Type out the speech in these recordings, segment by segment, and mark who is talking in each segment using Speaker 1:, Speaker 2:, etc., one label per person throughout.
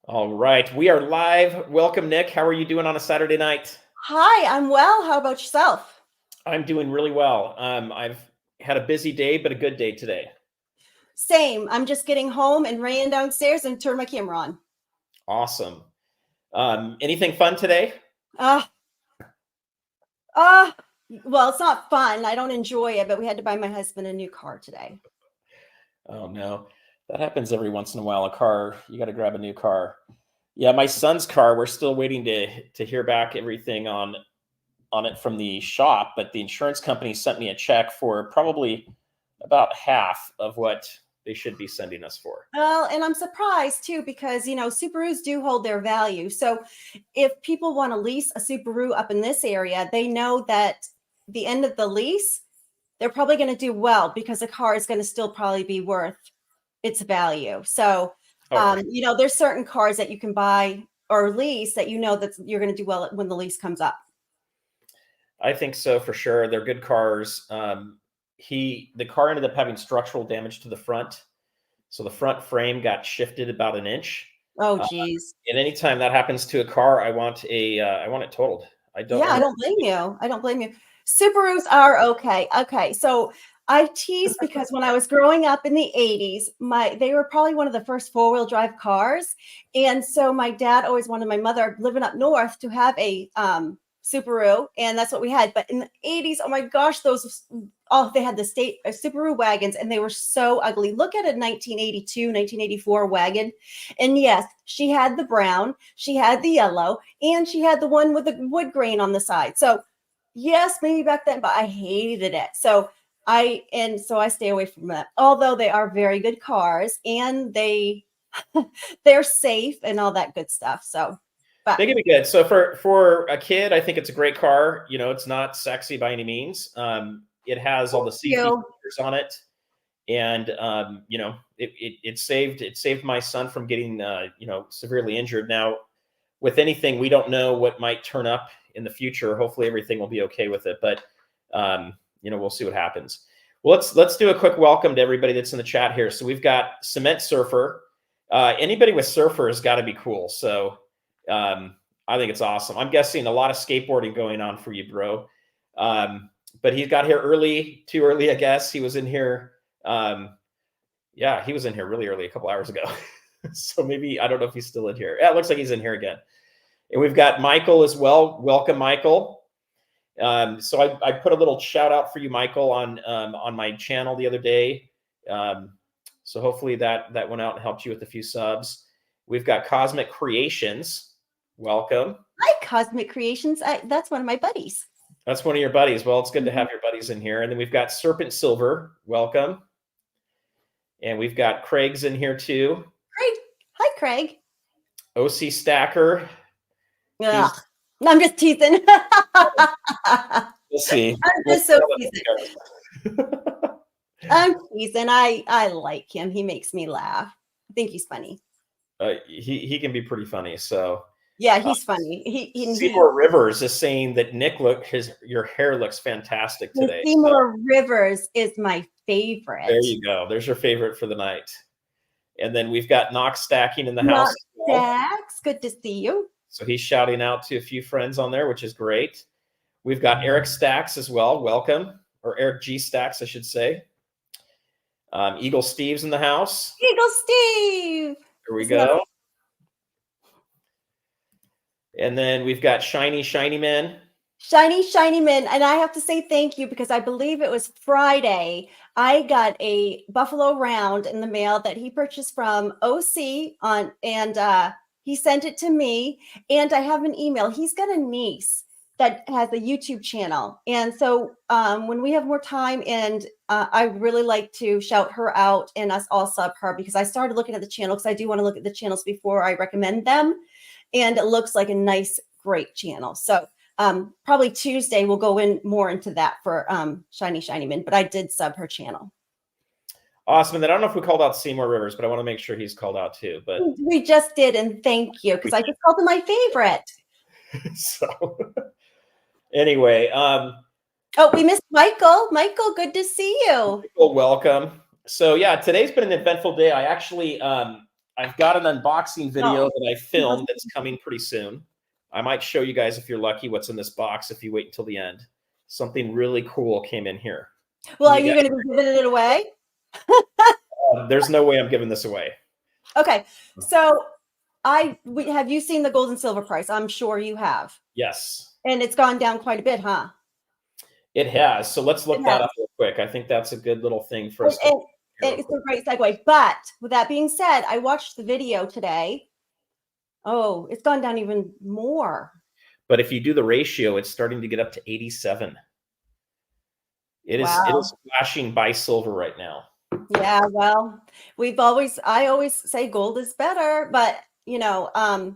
Speaker 1: All right, we are live. Welcome, Nick. How are you doing on a Saturday night?
Speaker 2: Hi, I'm well. How about yourself?
Speaker 1: I'm doing really well. I've had a busy day, but a good day today.
Speaker 2: Same. I'm just getting home and ran downstairs and turned my camera on.
Speaker 1: Awesome. Anything fun today?
Speaker 2: Uh, uh, well, it's not fun. I don't enjoy it, but we had to buy my husband a new car today.
Speaker 1: Oh no, that happens every once in a while. You got to grab a new car. Yeah, my son's car. We're still waiting to hear back everything on it from the shop, but the insurance company sent me a check for probably about half of what they should be sending us for.
Speaker 2: Well, and I'm surprised too because, Subarus do hold their value. So if people want to lease a Subaru up in this area, they know that the end of the lease, they're probably going to do well because the car is going to still probably be worth its value. So,
Speaker 1: Oh, for
Speaker 2: there's certain cars that you can buy or lease that that you're going to do well when the lease comes up.
Speaker 1: I think so for sure. They're good cars. The car ended up having structural damage to the front, so the front frame got shifted about an inch.
Speaker 2: Oh,
Speaker 1: Uh,
Speaker 2: geez.
Speaker 1: and anytime that happens to a car, I want it totaled. I don't
Speaker 2: Yeah,
Speaker 1: want
Speaker 2: I
Speaker 1: it.
Speaker 2: don't blame you. I don't blame you. Subarus are okay. Okay, so I tease because when I was growing up in the 80s, they were probably one of the first four-wheel drive cars. And so my dad always wanted my mother living up north to have a Subaru, and that's what we had. But in the 80s, oh my gosh, they had the state Subaru wagons, and they were so ugly. Look at a 1982, 1984 wagon. And yes, she had the brown, she had the yellow, and she had the one with the wood grain on the side. So yes, maybe back then, but I hated it. So I stay away from that. Although they are very good cars and they're safe and all that good stuff. So, but
Speaker 1: They can be good. So for a kid, I think it's a great car. You know, it's not sexy by any means. It has all the safety
Speaker 2: you
Speaker 1: features on it, and it saved my son from getting severely injured. Now, with anything, we don't know what might turn up in the future. Hopefully, everything will be okay with it, but we'll see what happens. Well, let's do a quick welcome to everybody that's in the chat here. So we've got Cement Surfer. Anybody with Surfer has got to be cool. So I think it's awesome. I'm guessing a lot of skateboarding going on for you, bro. But he got here too early, I guess. He was in here. He was in here really early, a couple hours ago. So maybe, I don't know if he's still in here. Yeah, it looks like he's in here again. And we've got Michael as well. Welcome, Michael. So I put a little shout out for you, Michael, on my channel the other day. So hopefully that went out and helped you with a few subs. We've got Cosmic Creations. Welcome.
Speaker 2: Hi, Cosmic Creations. That's one of my buddies.
Speaker 1: That's one of your buddies. Well, it's good to have your buddies in here. And then we've got Serpent Silver. Welcome. And we've got Craig's in here too.
Speaker 2: Craig. Hi, Craig.
Speaker 1: OC Stacker.
Speaker 2: Yeah. I'm just teasing.
Speaker 1: We'll see.
Speaker 2: I'm just so teasing. I'm teasing. I like him. He makes me laugh. I think he's funny.
Speaker 1: He can be pretty funny. So
Speaker 2: yeah, he's funny.
Speaker 1: Seymour Rivers is saying that Nick, your hair looks fantastic today.
Speaker 2: Seymour Rivers is my favorite.
Speaker 1: There you go. There's your favorite for the night. And then we've got Knox Stacking in the
Speaker 2: Knox
Speaker 1: house.
Speaker 2: Stacks, good to see you.
Speaker 1: So he's shouting out to a few friends on there, which is great. We've got Eric Stacks as well. Welcome. Or Eric G. Stacks, I should say. Eagle Steve's in the house.
Speaker 2: Eagle Steve.
Speaker 1: Here we go. And then we've got Shiny Man.
Speaker 2: Shiny Man. And I have to say thank you because I believe it was Friday. I got a Buffalo Round in the mail that he purchased from OC and he sent it to me. And I have an email. He's got a niece that has a YouTube channel. And so when we have more time, and I really like to shout her out and us all sub her because I started looking at the channel because I do want to look at the channels before I recommend them. And it looks like a nice, great channel. So probably Tuesday we'll go in more into that for Shiny Man, but I did sub her channel.
Speaker 1: Awesome. And then I don't know if we called out Seymour Rivers, but I want to make sure he's called out too. But
Speaker 2: we just did, and thank you, because I just called him my favorite.
Speaker 1: So anyway,
Speaker 2: we missed Michael. Michael, good to see you.
Speaker 1: Michael, welcome. So yeah, today's been an eventful day. I actually I I've got an unboxing video
Speaker 2: No.
Speaker 1: that I filmed that's coming pretty soon. I might show you guys, if you're lucky, what's in this box if you wait until the end. Something really cool came in here.
Speaker 2: Well, are you going to be giving it away?
Speaker 1: There's no way I'm giving this away.
Speaker 2: Okay. So have you seen the gold and silver price? I'm sure you have.
Speaker 1: Yes.
Speaker 2: And it's gone down quite a bit, huh?
Speaker 1: It has. So let's look that up real quick. I think that's a good little thing for us to.
Speaker 2: It's a great segue. But with that being said, I watched the video today. Oh, it's gone down even more.
Speaker 1: But if you do the ratio, it's starting to get up to 87. It is flashing by silver right now.
Speaker 2: Yeah, well, I always say gold is better, but I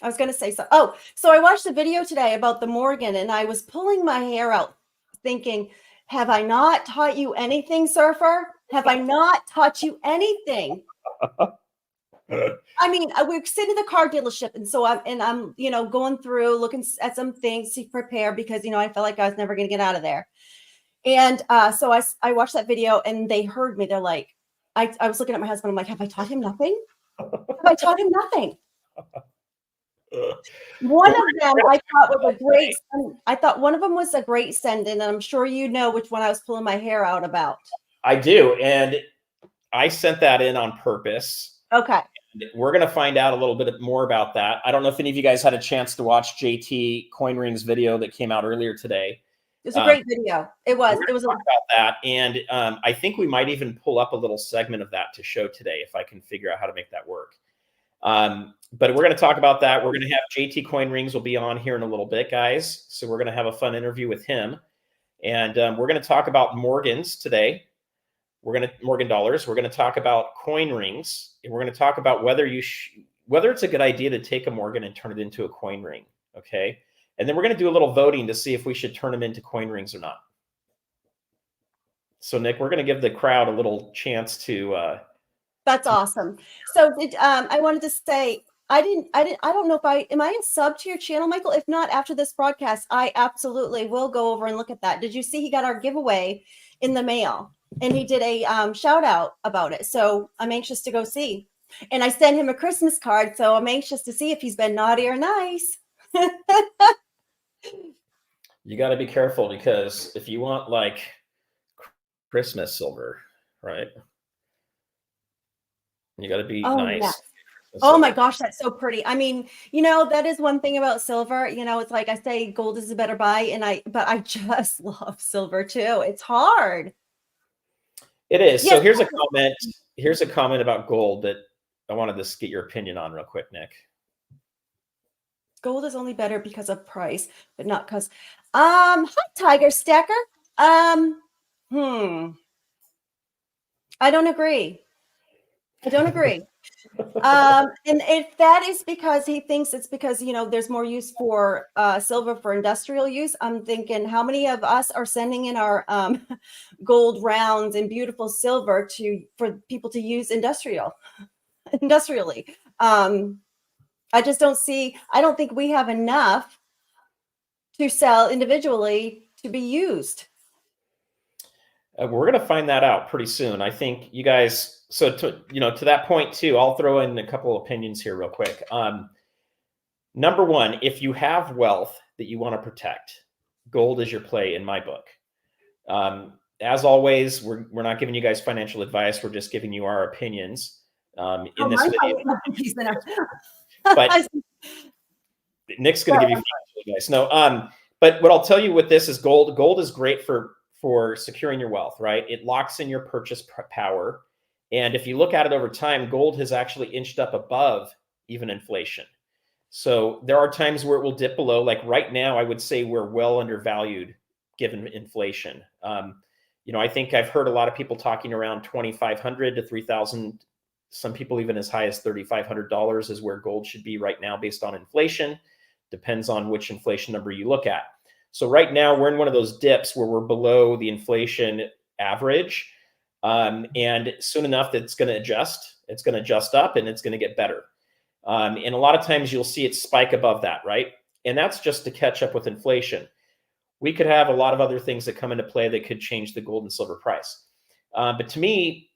Speaker 2: was going to say so. Oh, so I watched the video today about the Morgan, and I was pulling my hair out thinking, have I not taught you anything, surfer? Have I not taught you anything? I mean, we're sitting in the car dealership, and so I'm going through looking at some things to prepare because I felt like I was never going to get out of there. And so I watched that video, and they heard me. They're like, I was looking at my husband. I'm like, have I taught him nothing? Have I taught him nothing? One of them I thought was a great. I thought one of them was a great send-in, and I'm sure you know which one I was pulling my hair out about.
Speaker 1: I do, and I sent that in on purpose.
Speaker 2: Okay.
Speaker 1: We're going to find out a little bit more about that. I don't know if any of you guys had a chance to watch JT Coinring's video that came out earlier today.
Speaker 2: It was a great video. It was.
Speaker 1: It was about that, and I think we might even pull up a little segment of that to show today if I can figure out how to make that work. But we're going to talk about that. We're going to have JT Coinrings will be on here in a little bit, guys. So we're going to have a fun interview with him, and we're going to talk about Morgans today. Morgan dollars. We're going to talk about coin rings, and we're going to talk about whether it's a good idea to take a Morgan and turn it into a coin ring. Okay. And then we're going to do a little voting to see if we should turn them into coin rings or not. So Nick, we're going to give the crowd a little chance to.
Speaker 2: That's awesome. So I wanted to say, I don't know if am I a sub to your channel, Michael? If not, after this broadcast, I absolutely will go over and look at that. Did you see he got our giveaway in the mail? And he did a shout out about it. So I'm anxious to go see. And I sent him a Christmas card. So I'm anxious to see if he's been naughty or nice.
Speaker 1: You got to be careful, because if you want like Christmas silver, right? You got to be nice.
Speaker 2: Yeah. Oh my gosh, that's so pretty. I mean, that is one thing about silver. It's like I say, gold is a better buy, but I just love silver too. It's hard.
Speaker 1: It is. Yes. So here's a comment. Here's a comment about gold that I wanted to get your opinion on real quick, Nick.
Speaker 2: Gold is only better because of price, but not because. Hi, Tiger Stacker. I don't agree. And if that is because he thinks it's because there's more use for silver for industrial use, I'm thinking, how many of us are sending in our gold rounds and beautiful silver for people to use industrially? I just don't see. I don't think we have enough to sell individually to be used.
Speaker 1: We're going to find that out pretty soon. I think you guys. So to that point too, I'll throw in a couple opinions here real quick. Number one, if you have wealth that you want to protect, gold is your play in my book. As always, we're not giving you guys financial advice. We're just giving you our opinions in this video. But Nick's going to give you financial advice. No, but what I'll tell you with this is gold. Gold is great for securing your wealth, right? It locks in your purchase power. And if you look at it over time, gold has actually inched up above even inflation. So there are times where it will dip below. Like right now, I would say we're well undervalued given inflation. I think I've heard a lot of people talking around $2,500 to $3,000. Some people even as high as $3,500 is where gold should be right now based on inflation. Depends on which inflation number you look at. So right now we're in one of those dips where we're below the inflation average. And soon enough, it's going to adjust. It's going to adjust up and it's going to get better. And a lot of times you'll see it spike above that, right? And that's just to catch up with inflation. We could have a lot of other things that come into play that could change the gold and silver price. But to me,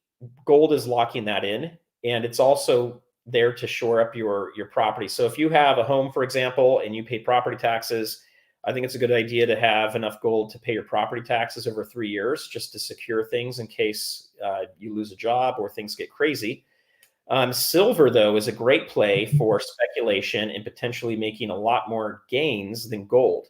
Speaker 1: gold is locking that in. and it's also there to shore up your property. So if you have a home, for example, and you pay property taxes, I think it's a good idea to have enough gold to pay your property taxes over 3 years, just to secure things in case you lose a job or things get crazy. Silver, though, is a great play for speculation and potentially making a lot more gains than gold.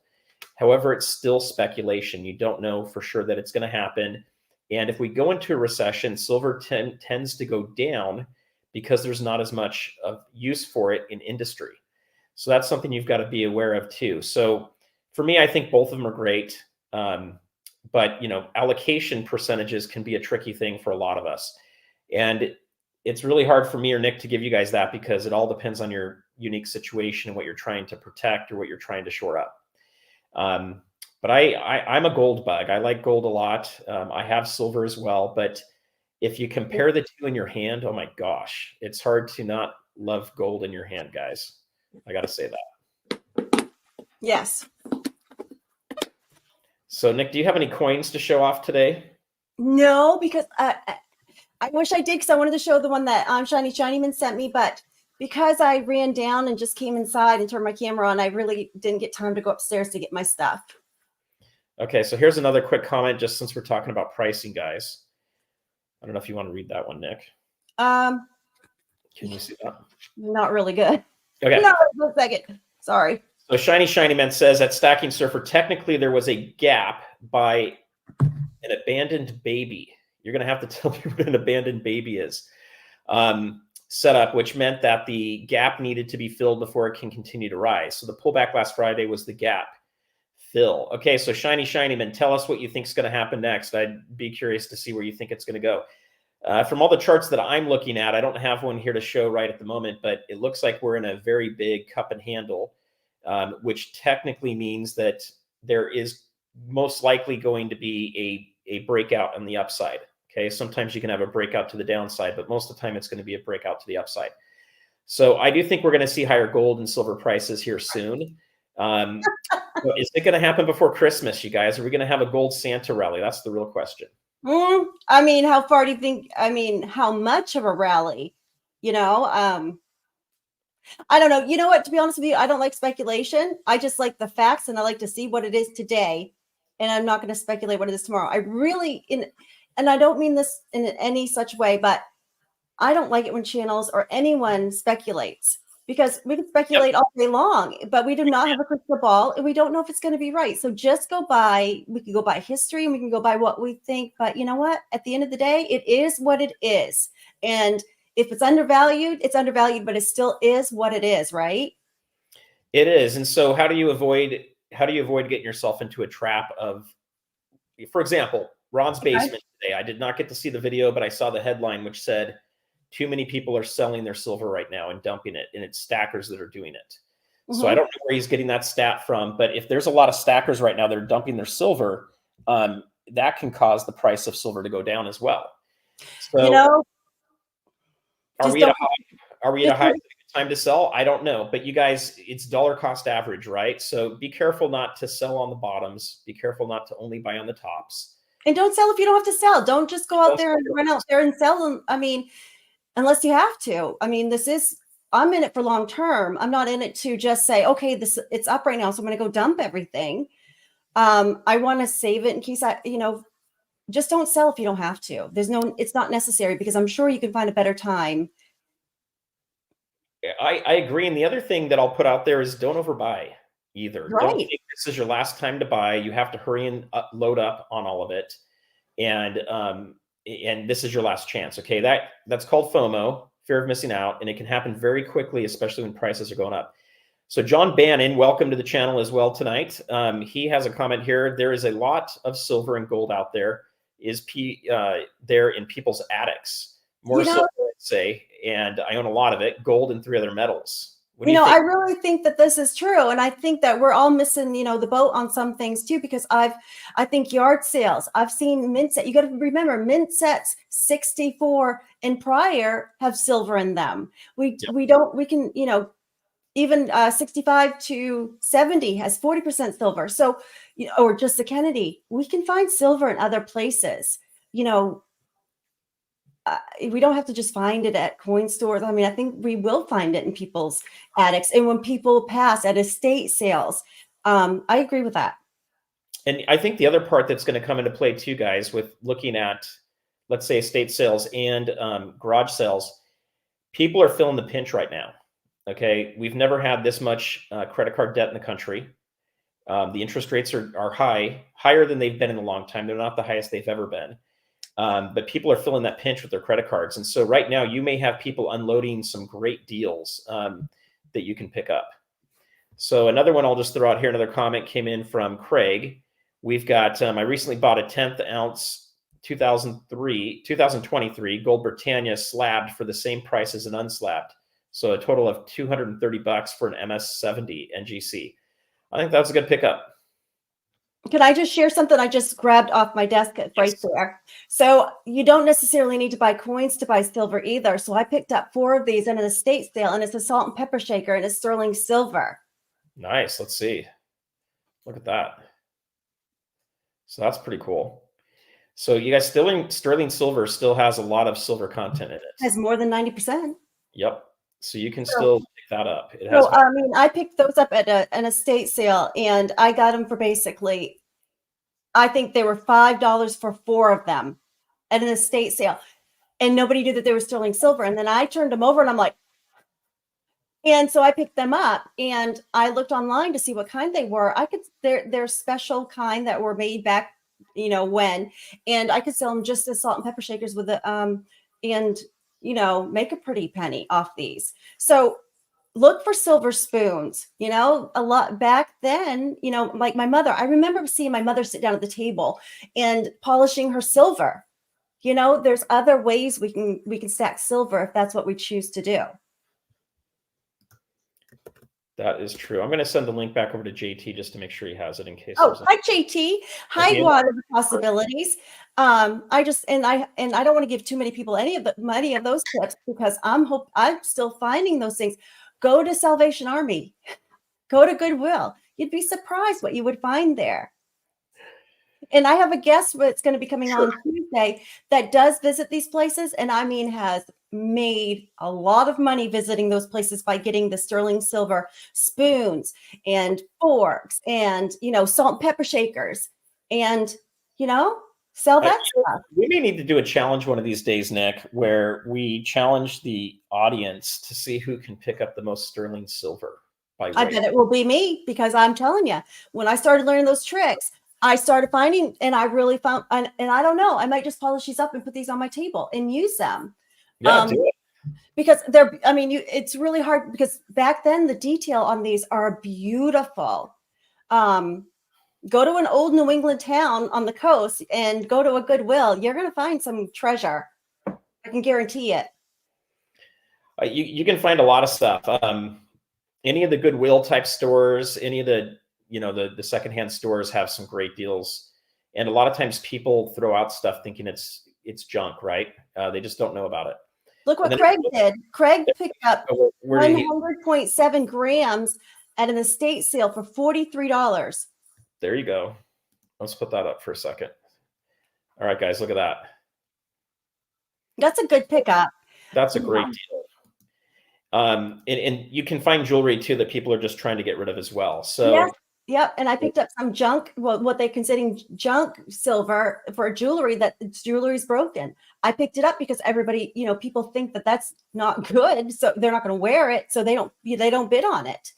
Speaker 1: However, it's still speculation. You don't know for sure that it's going to happen. And if we go into a recession, silver tends to go down because there's not as much of use for it in industry. So that's something you've got to be aware of too. So for me, I think both of them are great. But, allocation percentages can be a tricky thing for a lot of us. And it's really hard for me or Nick to give you guys that because it all depends on your unique situation and what you're trying to protect or what you're trying to shore up. But I'm a gold bug. I like gold a lot. I have silver as well. But if you compare the two in your hand, oh my gosh, it's hard to not love gold in your hand, guys. I got to say that.
Speaker 2: Yes.
Speaker 1: So, Nick, do you have any coins to show off today?
Speaker 2: No, because I wish I did because I wanted to show the one that Shiny Shinyman sent me, but because I ran down and just came inside and turned my camera on, I really didn't get time to go upstairs to get my stuff.
Speaker 1: Okay, so here's another quick comment, just since we're talking about pricing, guys. I don't know if you want to read that one, Nick.
Speaker 2: Can
Speaker 1: you see that?
Speaker 2: Not really good.
Speaker 1: Okay.
Speaker 2: No, a second. Sorry.
Speaker 1: So Shiny Shinyman says at Stacking Surfer, technically there was a gap by an abandoned baby. You're going to have to tell me what an abandoned baby is. Set up, which meant that the gap needed to be filled before it can continue to rise. So the pullback last Friday was the gap fill. Okay, so Shiny Shinyman, tell us what you think is going to happen next. I'd be curious to see where you think it's going to go. From all the charts that I'm looking at, I don't have one here to show right at the moment, but it looks like we're in a very big cup and handle, which technically means that there is most likely going to be a breakout on the upside. Okay, sometimes you can have a breakout to the downside, but most of the time it's going to be a breakout to the upside. So I do think we're going to see higher gold and silver prices here soon. Is it going to happen before Christmas, you guys? Are we going to have a gold Santa rally? That's the real question.
Speaker 2: I mean, how far do you think? I mean, how much of a rally? I don't know. You know what? To be honest with you, I don't like speculation. I just like the facts, and I like to see what it is today. And I'm not going to speculate what it is tomorrow. And I don't mean this in any such way, but I don't like it when channels or anyone speculates, because we can speculate all day long, but we do not have a crystal ball and we don't know if it's going to be right. So just we can go by history and we can go by what we think. But you know what? At the end of the day, it is what it is. And if it's undervalued, it's undervalued, but it still is what it is, right?
Speaker 1: It is. And so how do you avoid getting yourself into a trap of, for example, Ron's basement today? I did not get to see the video, but I saw the headline, which said, too many people are selling their silver right now and dumping it, and it's stackers that are doing it. So I don't know where he's getting that stat from, but if there's a lot of stackers right now that are dumping their silver, that can cause the price of silver to go down as well. So are we at a high time to sell? I don't know, but you guys, it's dollar cost average, right? So be careful not to sell on the bottoms. Be careful not to only buy on the tops.
Speaker 2: And don't sell if you don't have to sell. Don't just go out there and run out there and sell them. I mean, unless you have to. I mean, I'm in it for long term. I'm not in it to just say, okay, it's up right now, so I'm going to go dump everything. I want to save it in case just don't sell if you don't have to. It's not necessary, because I'm sure you can find a better time.
Speaker 1: I agree. And the other thing that I'll put out there is don't overbuy either.
Speaker 2: Right.
Speaker 1: Don't think this is your last time to buy. You have to hurry and load up on all of it. And this is your last chance. Okay. That's called FOMO, fear of missing out. And it can happen very quickly, especially when prices are going up. So John Bannon, welcome to the channel as well tonight. He has a comment here. There is a lot of silver and gold out there. There in people's attics. More so, I'd say, and I own a lot of it, gold and 3 other metals.
Speaker 2: I really think that this is true. And I think that we're all missing, the boat on some things too, because I think yard sales, I've seen mint set. You got to remember, mint sets 64 and prior have silver in them. Even 65 to 70 has 40% silver. So, or just the Kennedy, we can find silver in other places, we don't have to just find it at coin stores. I mean, I think we will find it in people's attics and when people pass at estate sales. I agree with that.
Speaker 1: And I think the other part that's going to come into play too, guys, with looking at, let's say, estate sales and garage sales, people are feeling the pinch right now. Okay, we've never had this much credit card debt in the country. The interest rates are higher than they've been in a long time. They're not the highest they've ever been. But people are feeling that pinch with their credit cards. And so right now you may have people unloading some great deals that you can pick up. So another one I'll just throw out here, another comment came in from Craig. We've got, I recently bought a 10th ounce 2023 Gold Britannia slabbed for the same price as an unslabbed. So a total of $230 for an MS70 NGC. I think that's a good pickup.
Speaker 2: Can I just share something I just grabbed off my desk right there? So you don't necessarily need to buy coins to buy silver either. So I picked up 4 of these in an estate sale, and it's a salt and pepper shaker, and it's sterling silver.
Speaker 1: Nice. Let's see. Look at that. So that's pretty cool. So you guys, sterling silver still has a lot of silver content in it.
Speaker 2: It has more than 90%.
Speaker 1: Yep. So you can still pick that up. It
Speaker 2: has. So I mean, I picked those up at an estate sale, and I got them for basically, I think they were $5 for 4 of them at an estate sale, and nobody knew that they were sterling silver. And then I turned them over, and I'm like, and so I picked them up, and I looked online to see what kind they were. They're special kind that were made back, when, and I could sell them just as salt and pepper shakers with the and make a pretty penny off these. So look for silver spoons. A lot back then, like my mother, I remember seeing my mother sit down at the table and polishing her silver. There's other ways we can stack silver if that's what we choose to do.
Speaker 1: That is true. I'm going to send the link back over to JT just to make sure he has it in case.
Speaker 2: Oh, hi JT. Hi, what are the possibilities? I don't want to give too many people any of those tips because I'm still finding those things. Go to Salvation Army, go to Goodwill. You'd be surprised what you would find there. And I have a guest that's going to be coming on Tuesday that does visit these places, and I mean has made a lot of money visiting those places by getting the sterling silver spoons and forks and salt and pepper shakers and sell that stuff.
Speaker 1: We may need to do a challenge one of these days, Nick, where we challenge the audience to see who can pick up the most sterling silver by weight.
Speaker 2: I bet it will be me, because I'm telling you, when I started learning those tricks, I started finding, and I really found, and I don't know, I might just polish these up and put these on my table and use them.
Speaker 1: Yeah, do it.
Speaker 2: Because it's really hard, because back then the detail on these are beautiful. Go to an old New England town on the coast and go to a Goodwill. You're going to find some treasure. I can guarantee it.
Speaker 1: You can find a lot of stuff. Any of the Goodwill type stores, any of the the secondhand stores have some great deals, and a lot of times people throw out stuff thinking it's junk, right? They just don't know about it.
Speaker 2: Look what Craig did. Craig picked up 100.7 grams at an estate sale for $43.
Speaker 1: There you go. Let's put that up for a second. All right, guys, look at that.
Speaker 2: That's a good pickup.
Speaker 1: That's a great deal. And you can find jewelry too that people are just trying to get rid of as well. So
Speaker 2: yes. Yep. And I picked up some junk, what they consider junk silver for jewelry, that jewelry's broken. I picked it up because everybody, people think that that's not good, so they're not going to wear it, so they don't bid on it.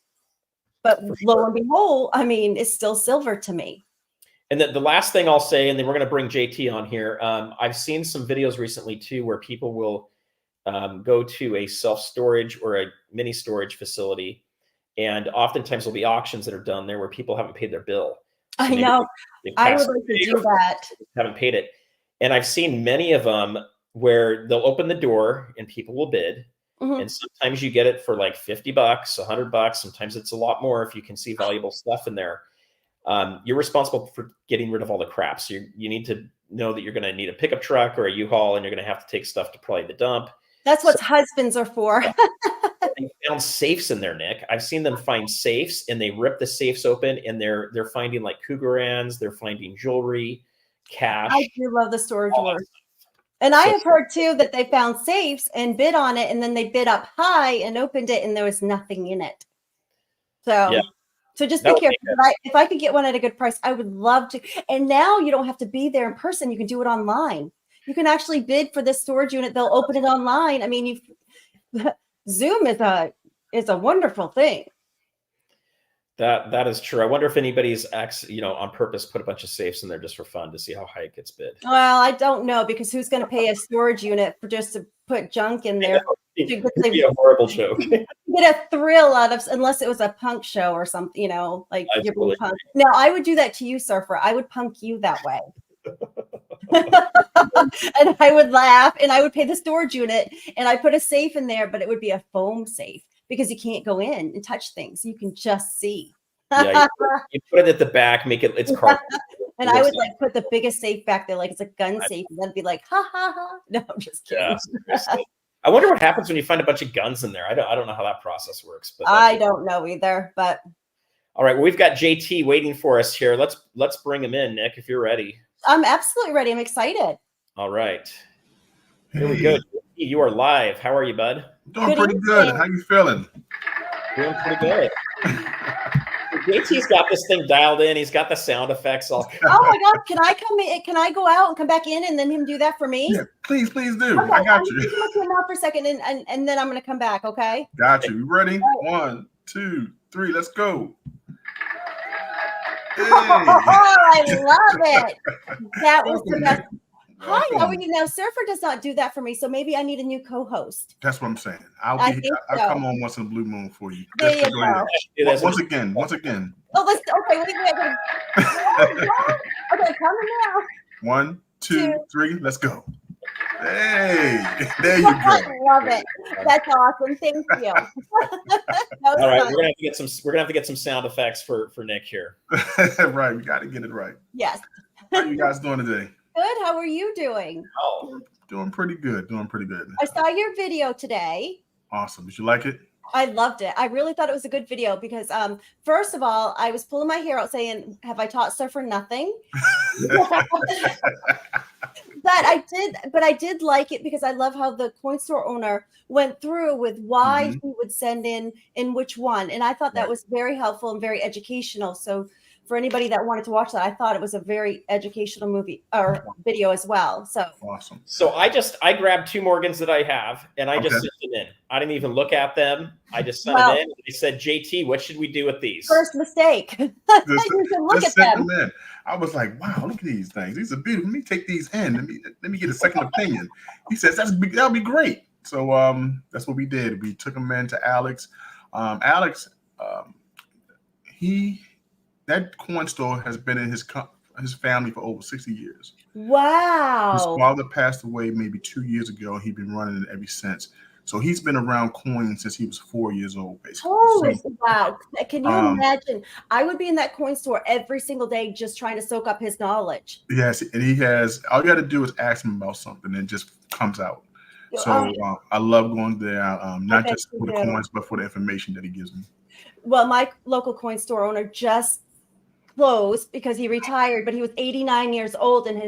Speaker 2: But lo and behold, it's still silver to me.
Speaker 1: And the last thing I'll say, and then we're going to bring JT on here. I've seen some videos recently too where people will go to a self-storage or a mini storage facility, and oftentimes there'll be auctions that are done there where people haven't paid their bill. So
Speaker 2: I know. I would like to do that.
Speaker 1: Haven't paid it. And I've seen many of them where they'll open the door and people will bid. Mm-hmm. And sometimes you get it for like $50, $100. Sometimes it's a lot more if you can see valuable stuff in there. You're responsible for getting rid of all the crap. So you need to know that you're going to need a pickup truck or a U-Haul, and you're going to have to take stuff to probably the dump.
Speaker 2: That's what husbands are for.
Speaker 1: They found safes in there, Nick. I've seen them find safes, and they rip the safes open, and they're finding like Cougarans, they're finding jewelry, cash.
Speaker 2: I do love the storage wars. And I have heard too that they found safes and bid on it, and then they bid up high and opened it, and there was nothing in it. So, so just be careful. If I could get one at a good price, I would love to. And now you don't have to be there in person; you can do it online. You can actually bid for this storage unit. They'll open it online. I mean, Zoom is a wonderful thing.
Speaker 1: That is true. I wonder if anybody's on purpose put a bunch of safes in there just for fun to see how high it gets bid.
Speaker 2: Well, I don't know, because who's going to pay a storage unit for just to put junk in there?
Speaker 1: It'd be a horrible joke.
Speaker 2: Get a thrill out of, unless it was a punk show or something, like you're being punked. Now, I would do that to you, Surfer. I would punk you that way. And I would laugh, and I would pay the storage unit, and I put a safe in there, but it would be a foam safe, because you can't go in and touch things. You can just see.
Speaker 1: Yeah, you put it at the back, make it, it's cardboard.
Speaker 2: And I would put the biggest safe back there, like it's a gun safe, and then be like, ha ha ha. No, I'm just kidding.
Speaker 1: Yeah, I wonder what happens when you find a bunch of guns in there. I don't know how that process works. But
Speaker 2: I don't know either. But
Speaker 1: all right, well, we've got JT waiting for us here. Let's bring him in, Nick, if you're ready.
Speaker 2: I'm absolutely ready. I'm excited.
Speaker 1: All right. Here we go. You are live. How are you, bud?
Speaker 3: Doing pretty good. How you feeling?
Speaker 1: Doing pretty good. JT's got this thing dialed in. He's got the sound effects all.
Speaker 2: Oh my God! Can I come in? Can I go out and come back in, and then him do that for me?
Speaker 3: Yeah, please do.
Speaker 2: Okay,
Speaker 3: I got you.
Speaker 2: Come out for a second, and then I'm going to come back. Okay.
Speaker 3: Got you. You ready? 1, 2, 3. Let's go. Hey.
Speaker 2: Oh, I love it. That was the best. Hi, how are you? Now, Surfer does not do that for me, so maybe I need a new co-host.
Speaker 3: That's what I'm saying. I'll come on once in a blue moon for you.
Speaker 2: There you go.
Speaker 3: Once again.
Speaker 2: Oh, let's wait. Okay, coming now.
Speaker 3: 1, 2, 3. Let's go. Hey, there you go.
Speaker 2: I love it. That's awesome. Thank you.
Speaker 1: All right, we're gonna have to get some sound effects for Nick here.
Speaker 3: Right, we got to get it right.
Speaker 2: Yes.
Speaker 3: How are you guys doing today?
Speaker 2: Good. How are you doing?
Speaker 1: Oh,
Speaker 3: doing pretty good.
Speaker 2: I saw your video today.
Speaker 3: Awesome. Did you like it?
Speaker 2: I loved it. I really thought it was a good video because, first of all, I was pulling my hair out saying, have I taught Surfer nothing? But I did like it because I love how the coin store owner went through with why he would send in which one. And I thought that was very helpful and very educational. So for anybody that wanted to watch that, I thought it was a very educational movie or video as well. So
Speaker 3: awesome.
Speaker 1: So I grabbed 2 Morgans that I have, and I just sent them in. I didn't even look at them. I just sent them in. They said, JT, what should we do with these?
Speaker 2: First mistake. You can look at them.
Speaker 3: I was like, wow, look at these things. These are beautiful. Let me take these in. Let me get a second opinion. He says that'll be great. So that's what we did. We took them in to Alex. Alex, that coin store has been in his family for over 60 years.
Speaker 2: Wow.
Speaker 3: His father passed away maybe 2 years ago. He's been running it ever since. So he's been around coins since he was 4 years old, basically.
Speaker 2: Oh, wow. Can you imagine? I would be in that coin store every single day just trying to soak up his knowledge.
Speaker 3: Yes, and he has, all you got to do is ask him about something and it just comes out. So I love going there, not just for the coins, but for the information that he gives me.
Speaker 2: Well, my local coin store owner just closed because he retired, but he was 89 years old and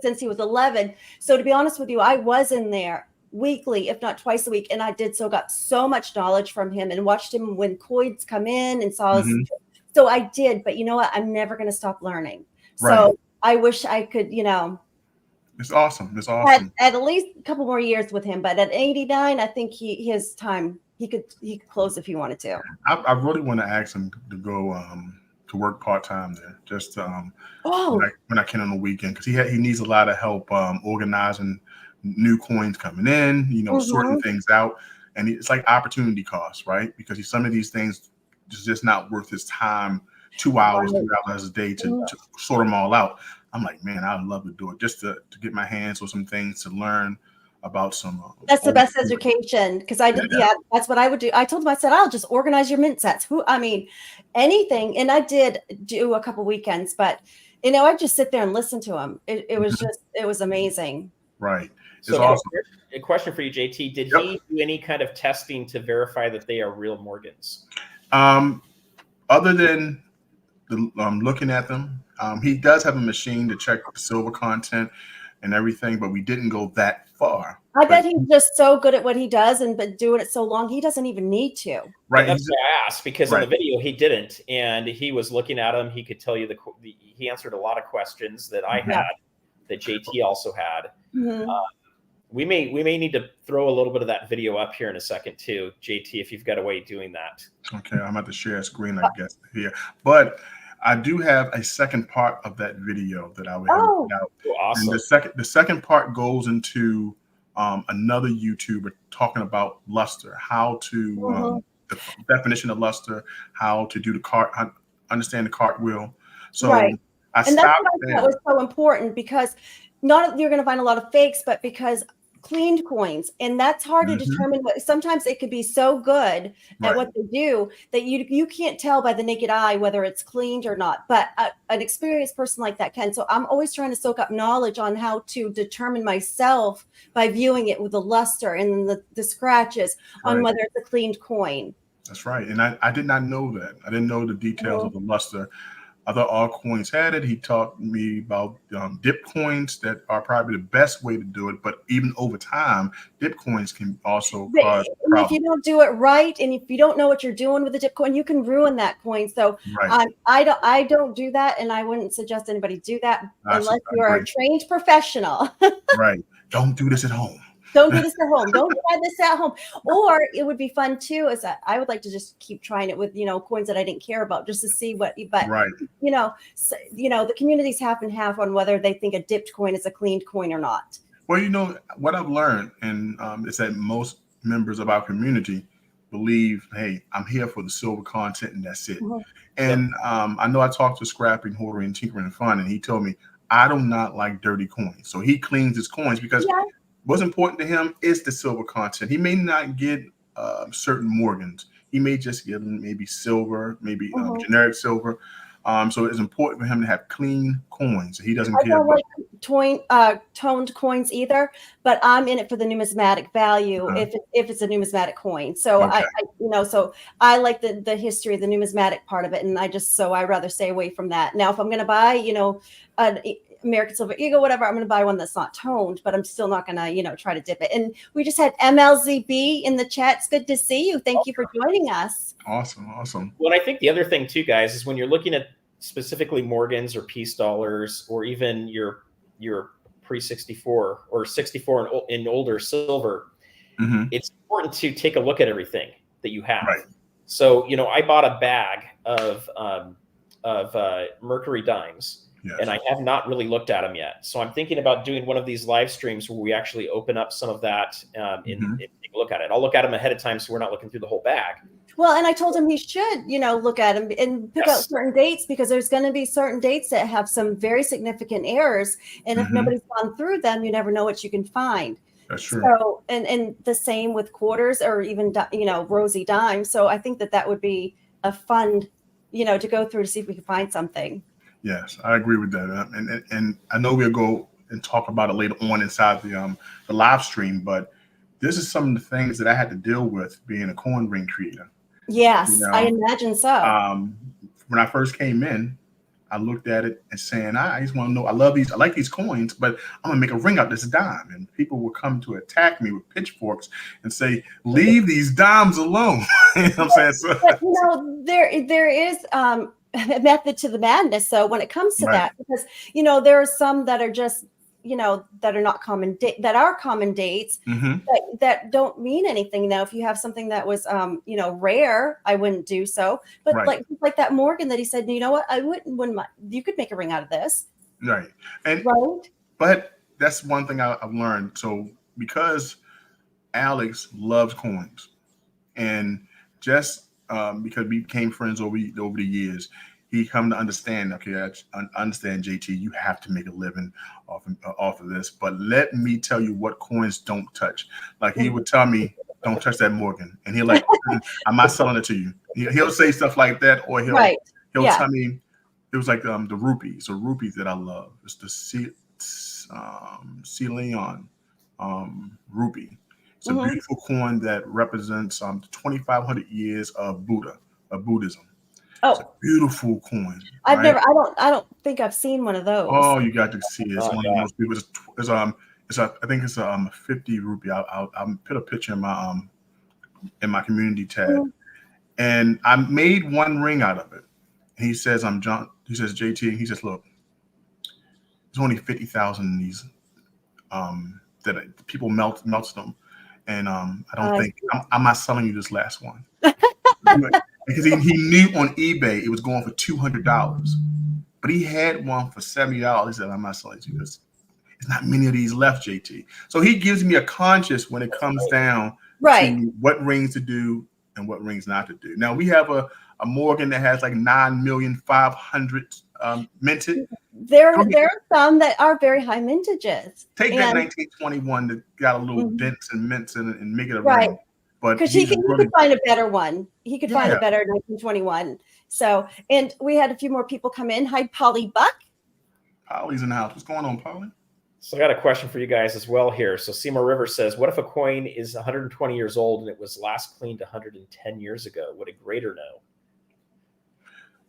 Speaker 2: since he was 11. So to be honest with you, I was in there weekly, if not twice a week, and I did soak up so much knowledge from him and watched him when coins come in and saw his. So I did, but you know what? I'm never going to stop learning.
Speaker 3: Right.
Speaker 2: So I wish I could,
Speaker 3: It's awesome. It's awesome.
Speaker 2: At least a couple more years with him, but at 89, I think his time he could close if he wanted to.
Speaker 3: I really want to ask him to go to work part-time there, just when I can on the weekend, because he needs a lot of help organizing new coins coming in, sorting things out, and it's like opportunity cost, right? Because some of these things is just not worth his time. 2 hours, 3 hours a day to sort them all out. I'm like, man, I'd love to do it just to get my hands on some things to learn about some.
Speaker 2: That's the best education, because I did. Yeah, that's what I would do. I told him, I said, I'll just organize your mint sets. Anything. And I did do a couple weekends, but I just sit there and listen to him. It was amazing.
Speaker 3: Right. It's
Speaker 1: so
Speaker 3: awesome.
Speaker 1: A question for you, JT. Did he do any kind of testing to verify that they are real Morgans?
Speaker 3: Other than looking at them, he does have a machine to check the silver content. and everything, but we didn't go that far.
Speaker 2: I bet he's just so good at what he does and been doing it so long, he doesn't even need to.
Speaker 3: Right.
Speaker 1: That's what I asked, because on the video he didn't, and he was looking at him. He could tell you he answered a lot of questions that I had, that JT also had. We may need to throw a little bit of that video up here in a second too, JT, if you've got a way of doing that.
Speaker 3: Okay, I'm about to share a screen, I guess, here. But I do have a second part of that video that I would have out.
Speaker 1: Awesome.
Speaker 3: And the second part goes into another YouTuber talking about luster, how to the definition of luster, how to do understand the cartwheel. So
Speaker 2: and that's what I thought was so important, because not you're going to find a lot of fakes, but because cleaned coins, and that's hard to determine. Sometimes it could be so good at what they do that you can't tell by the naked eye whether it's cleaned or not, but an experienced person like that can. So I'm always trying to soak up knowledge on how to determine myself by viewing it with the luster and the scratches on whether it's a cleaned coin.
Speaker 3: That's right. And I did not know that. I didn't know the details of the luster. I thought all coins had it. He taught me about dip coins that are probably the best way to do it. But even over time, dip coins can also cause problems.
Speaker 2: If you don't do it right, and if you don't know what you're doing with the dip coin, you can ruin that coin. So I don't do that, and I wouldn't suggest anybody do that unless you are a trained professional.
Speaker 3: Right. Don't do this at home.
Speaker 2: Don't do this at home. Don't try this at home. Or it would be fun too, is that I would like to just keep trying it with, coins that I didn't care about, just to see what, but the community's half and half on whether they think a dipped coin is a cleaned coin or not.
Speaker 3: Well, what I've learned, and is that most members of our community believe, hey, I'm here for the silver content and that's it. And I know I talked to Scrapping, Hoarding, and Tinkering and Fun, and he told me, I do not like dirty coins. So he cleans his coins because what's important to him is the silver content. He may not get certain Morgans. He may just get maybe silver, maybe generic silver. So it's important for him to have clean coins. He doesn't care.
Speaker 2: I don't like toned coins either, but I'm in it for the numismatic value if it's a numismatic coin. So so I like the history of the numismatic part of it, and I rather stay away from that. Now, if I'm going to buy, an American Silver Eagle, whatever, I'm going to buy one that's not toned, but I'm still not going to, try to dip it. And we just had MLZB in the chat. It's good to see you. Thank you for joining us.
Speaker 3: Awesome.
Speaker 1: Well, I think the other thing too, guys, is when you're looking at specifically Morgans or peace dollars, or even your pre-64 or 64 and older silver, it's important to take a look at everything that you have. Right. So, I bought a bag of Mercury dimes. Yes. And I have not really looked at them yet. So I'm thinking about doing one of these live streams where we actually open up some of that and take a look at it. I'll look at them ahead of time so we're not looking through the whole bag.
Speaker 2: Well, and I told him he should, look at them and pick out certain dates, because there's going to be certain dates that have some very significant errors. And if nobody's gone through them, you never know what you can find.
Speaker 3: That's true.
Speaker 2: So, and the same with quarters or even, rosy dimes. So I think that would be a fun, to go through to see if we can find something.
Speaker 3: Yes, I agree with that, and I know we'll go and talk about it later on inside the live stream. But this is some of the things that I had to deal with being a coin ring creator.
Speaker 2: Yes, I imagine so.
Speaker 3: When I first came in, I looked at it and saying, I just want to know. I like these coins, but I'm gonna make a ring out this dime. And people will come to attack me with pitchforks and say, "Leave these dimes alone." You know what I'm saying? So,
Speaker 2: but, there is a method to the madness. So when it comes to that, because there are some that are just that are not common that are common dates that don't mean anything. Now, if you have something that was rare, I wouldn't do so. But like that Morgan that he said, you know what, I wouldn't mind. You could make a ring out of this. Right.
Speaker 3: And but that's one thing I've learned. So because Alex loves coins, and just because we became friends over the years, he come to understand, okay, I understand, JT, you have to make a living off of this, but let me tell you what coins don't touch. Like he would tell me, don't touch that Morgan. And he'll like, I'm not selling it to you. He'll say stuff like that, or he'll tell me, it was like the rupees that I love. It's the Leon rupee. It's a beautiful coin that represents 2,500 years of Buddhism. It's a
Speaker 2: Oh,
Speaker 3: beautiful coin.
Speaker 2: I've
Speaker 3: Right?
Speaker 2: never. I don't think I've seen one of those.
Speaker 3: Oh, you got to see it. It's
Speaker 1: Oh,
Speaker 3: one of the most beautiful. I think it's a 50 rupee. I'll put a picture in my community tab.
Speaker 2: Mhm.
Speaker 3: And I made one ring out of it. And he says, I'm John. He says, JT. He says, look, there's only 50,000 in these that people melts them. And I don't think I'm not selling you this last one. Because he knew on eBay it was going for $200. But he had one for $70. He said, I'm not selling it to you because there's not many of these left, JT. So he gives me a conscience when it comes down
Speaker 2: Right.
Speaker 3: to what rings to do and what rings not to do. Now we have a Morgan that has like 9,500,000 minted.
Speaker 2: There are some that are very high mintages.
Speaker 3: Take that 1921 that got a little dents and mints in it and make it a
Speaker 2: right.
Speaker 3: ring. But
Speaker 2: Because he could find a better one. He could find a better 1921. So, and we had a few more people come in. Hi, Polly Buck.
Speaker 3: Polly's in the house. What's going on, Polly?
Speaker 1: So I got a question for you guys as well here. So Seymour Rivers says, what if a coin is 120 years old and it was last cleaned 110 years ago? Would a grader know?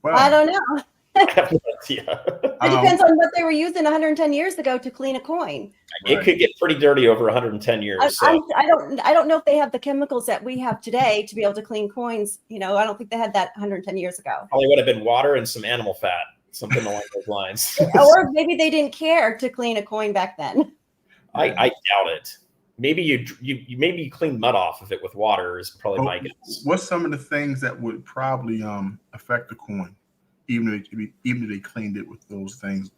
Speaker 3: Well,
Speaker 2: I don't know.
Speaker 1: I have no idea.
Speaker 2: It depends on what they were using 110 years ago to clean a coin.
Speaker 1: It could get pretty dirty over 110 years.
Speaker 2: I don't know if they have the chemicals that we have today to be able to clean coins. You know, I don't think they had that 110 years ago.
Speaker 1: Probably would have been water and some animal fat, something along those lines.
Speaker 2: Or maybe they didn't care to clean a coin back then.
Speaker 1: I doubt it. Maybe you clean mud off of it with water is probably my guess.
Speaker 3: What's some of the things that would probably affect the coin, even if they cleaned it with those things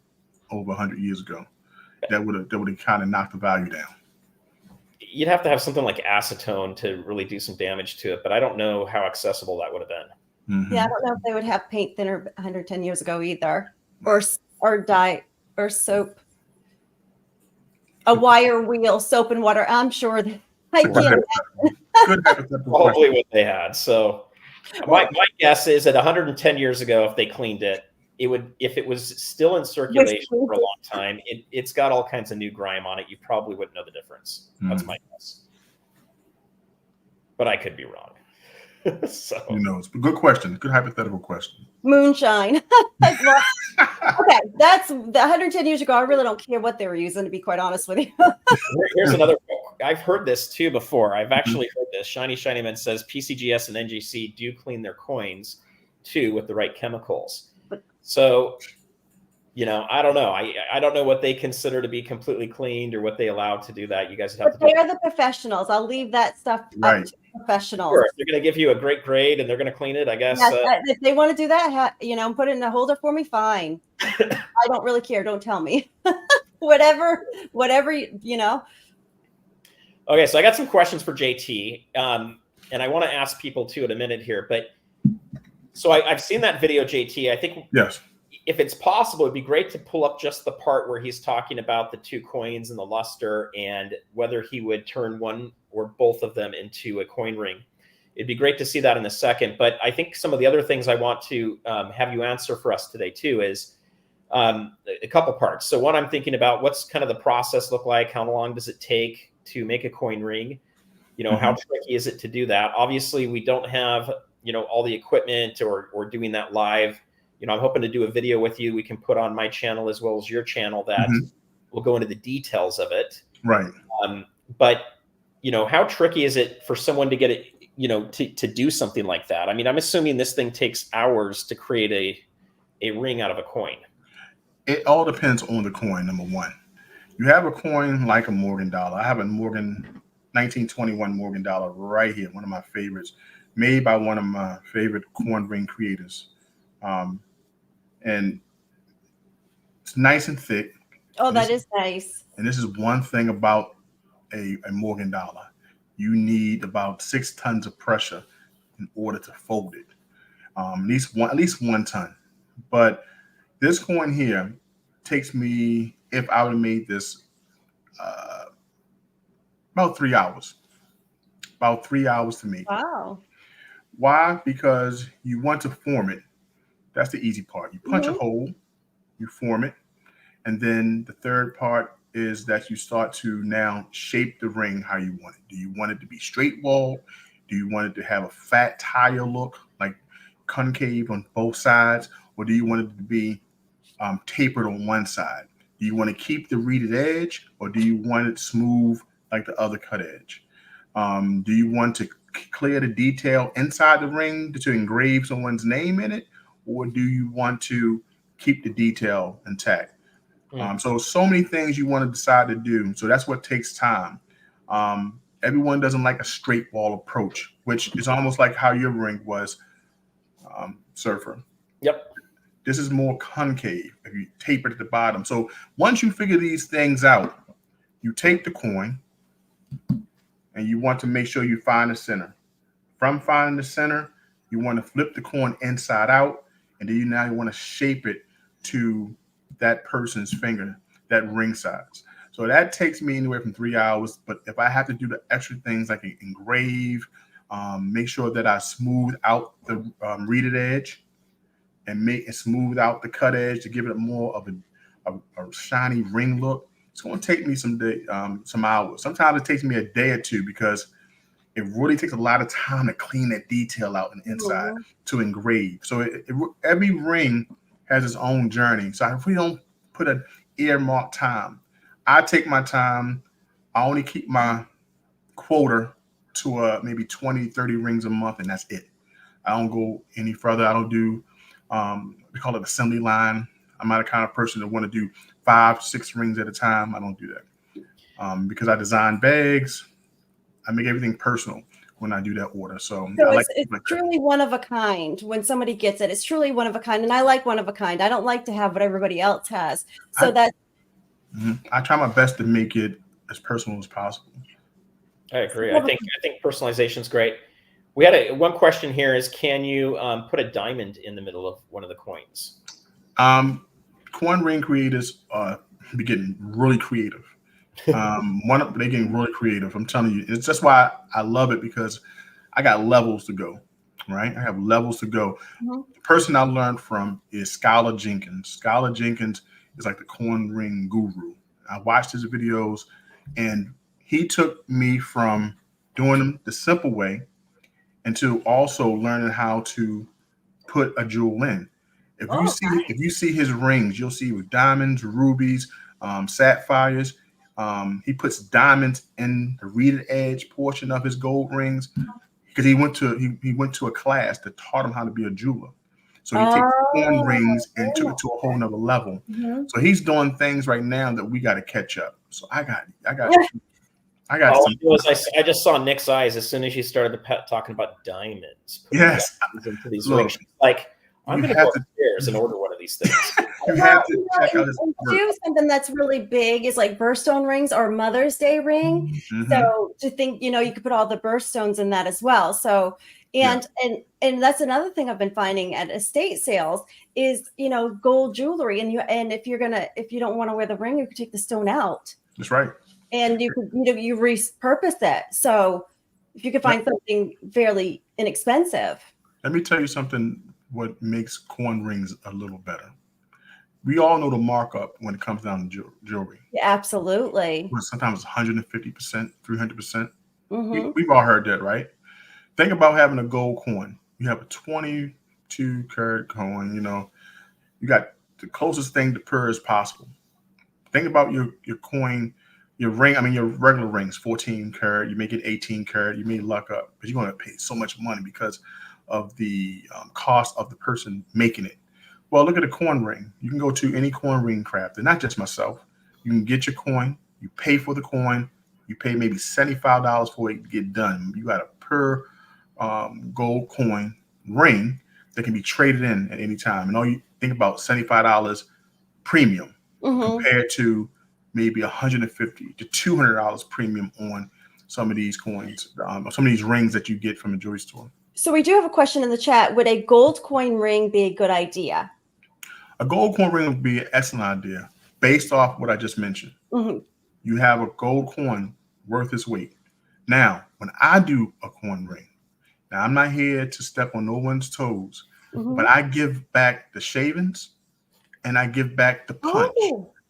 Speaker 3: over 100 years ago, that would have kind of knocked the value down?
Speaker 1: You'd have to have something like acetone to really do some damage to it, but I don't know how accessible that would have been.
Speaker 3: Mm-hmm.
Speaker 2: Yeah, I don't know if they would have paint thinner 110 years ago either, or dye or soap. A wire wheel, soap and water. I'm sure that I can't imagine.
Speaker 1: Probably what they had. So my guess is that 110 years ago, if they cleaned it, it would, if it was still in circulation for a long time, it's got all kinds of new grime on it. You probably wouldn't know the difference. That's my guess. But I could be wrong. So
Speaker 3: who knows? But good question. Good hypothetical question.
Speaker 2: Moonshine. Okay, that's the 110 years ago. I really don't care what they were using, to be quite honest with you.
Speaker 1: Here's another. I've heard this too before. I've actually heard this. Shiny Man says PCGS and NGC do clean their coins too with the right chemicals. So, you know, I don't know. I don't know what they consider to be completely cleaned or what they allow to do that. You guys would have to.
Speaker 2: But they're the professionals. I'll leave that stuff up to professionals.
Speaker 1: Sure. If they're going to give you a great grade and they're going to clean it, I guess.
Speaker 2: Yes, if they want to do that, you know, put it in a holder for me, fine. I don't really care. Don't tell me. whatever, you know.
Speaker 1: Okay, so I got some questions for JT, and I want to ask people too in a minute here. But so I've seen that video, JT. I think
Speaker 3: yes,
Speaker 1: if it's possible, it'd be great to pull up just the part where he's talking about the two coins and the luster and whether he would turn one or both of them into a coin ring. It'd be great to see that in a second. But I think some of the other things I want to have you answer for us today too is a couple parts. So one, I'm thinking about what's kind of the process look like? How long does it take to make a coin ring? You know, how tricky is it to do that? Obviously, we don't have, you know, all the equipment or doing that live. You know, I'm hoping to do a video with you we can put on my channel as well as your channel that will go into the details of it.
Speaker 3: Right.
Speaker 1: But, you know, how tricky is it for someone to get it, you know, to do something like that? I mean, I'm assuming this thing takes hours to create a ring out of a coin.
Speaker 3: It all depends on the coin, number one. You have a coin like a Morgan dollar. I have a 1921 Morgan dollar right here, one of my favorites, made by one of my favorite coin ring creators. And it's nice and thick.
Speaker 2: Oh, that is nice. And
Speaker 3: this is one thing about a Morgan dollar. You need about 6 tons of pressure in order to fold it. At least 1 ton. But this coin here takes me, if I would have made this, about 3 hours. About 3 hours to make.
Speaker 2: Wow.
Speaker 3: Why? Because you want to form it. That's the easy part. You punch a hole, you form it, and then the third part is that you start to now shape the ring how you want it. Do you want it to be straight wall? Do you want it to have a fat tire look? Like concave on both sides, or do you want it to be tapered on one side? Do you want to keep the reeded edge, or do you want it smooth like the other cut edge? Do you want to clear the detail inside the ring to engrave someone's name in it, or do you want to keep the detail intact? So many things you want to decide to do. So that's what takes time. Everyone doesn't like a straight wall approach, which is almost like how your ring was, Surfer.
Speaker 1: Yep.
Speaker 3: This is more concave if you taper it at the bottom. So once you figure these things out, you take the coin and you want to make sure you find the center. From finding the center, you want to flip the coin inside out, and then you want to shape it to that person's finger, that ring size. So that takes me anywhere from 3 hours. But if I have to do the extra things like engrave, make sure that I smooth out the reeded edge and make it smooth out the cut edge to give it more of a shiny ring look, it's going to take me some hours. Sometimes it takes me a day or two because it really takes a lot of time to clean that detail out on the inside to engrave. So every ring has its own journey. So I really don't put an earmarked time. I take my time. I only keep my quota to maybe 20, 30 rings a month, and that's it. I don't go any further. I don't do, we call it assembly line. I'm not the kind of person that want to do 5, 6 rings at a time. I don't do that because I design bags. I make everything personal when I do that order. So
Speaker 2: it's truly one of a kind. When somebody gets it, it's truly one of a kind. And I like one of a kind. I don't like to have what everybody else has. So
Speaker 3: I try my best to make it as personal as possible.
Speaker 1: I agree. I think personalization is great. We had one question here is, can you put a diamond in the middle of one of the coins?
Speaker 3: Coin ring creators be getting really creative. They're getting really creative. I'm telling you, it's just why I love it, because I got levels to go, right? I have levels to go. The person I learned from is Skylar Jenkins. Skylar Jenkins is like the coin ring guru. I watched his videos, and he took me from doing them the simple way into also learning how to put a jewel in. If you see his rings, you'll see with diamonds, rubies, sapphires. He puts diamonds in the reeded edge portion of his gold rings because he went to a class that taught him how to be a jeweler. So he takes coin rings and took it to a whole nother level. So he's doing things right now that we got to catch up. So I got
Speaker 1: I just saw Nick's eyes as soon as you started talking about diamonds.
Speaker 3: Yes.
Speaker 1: Into these rings. Like, I'm going to go upstairs and order one of these things.
Speaker 3: You have to check out his work.
Speaker 2: Do something that's really big is like birthstone rings or Mother's Day ring. So to think, you could put all the birthstones in that as well. So and that's another thing I've been finding at estate sales is gold jewelry, and if you don't want to wear the ring, you could take the stone out.
Speaker 3: That's right.
Speaker 2: And you could you repurpose it. So if you could find something fairly inexpensive.
Speaker 3: Let me tell you something. What makes coin rings a little better? We all know the markup when it comes down to jewelry.
Speaker 2: Yeah, absolutely.
Speaker 3: Sometimes 150%, 300%. We've all heard that, right? Think about having a gold coin. You have a 22 karat coin. You got the closest thing to pure as possible. Think about your coin, your ring. I mean, your regular rings, 14 karat. You make it 18 karat. You may luck up, but you're going to pay so much money because of the cost of the person making it. Well, look at a coin ring. You can go to any coin ring crafter, not just myself. You can get your coin, you pay for the coin, you pay maybe $75 for it to get done. You got a per gold coin ring that can be traded in at any time. And all you think about $75 premium compared to maybe $150 to $200 premium on some of these coins, some of these rings that you get from a jewelry store.
Speaker 2: So we do have a question in the chat. Would a gold coin ring be a good idea?
Speaker 3: A gold coin ring would be an excellent idea based off what I just mentioned. You have a gold coin worth its weight. Now, when I do a coin ring, now I'm not here to step on no one's toes, but I give back the shavings and I give back the punch.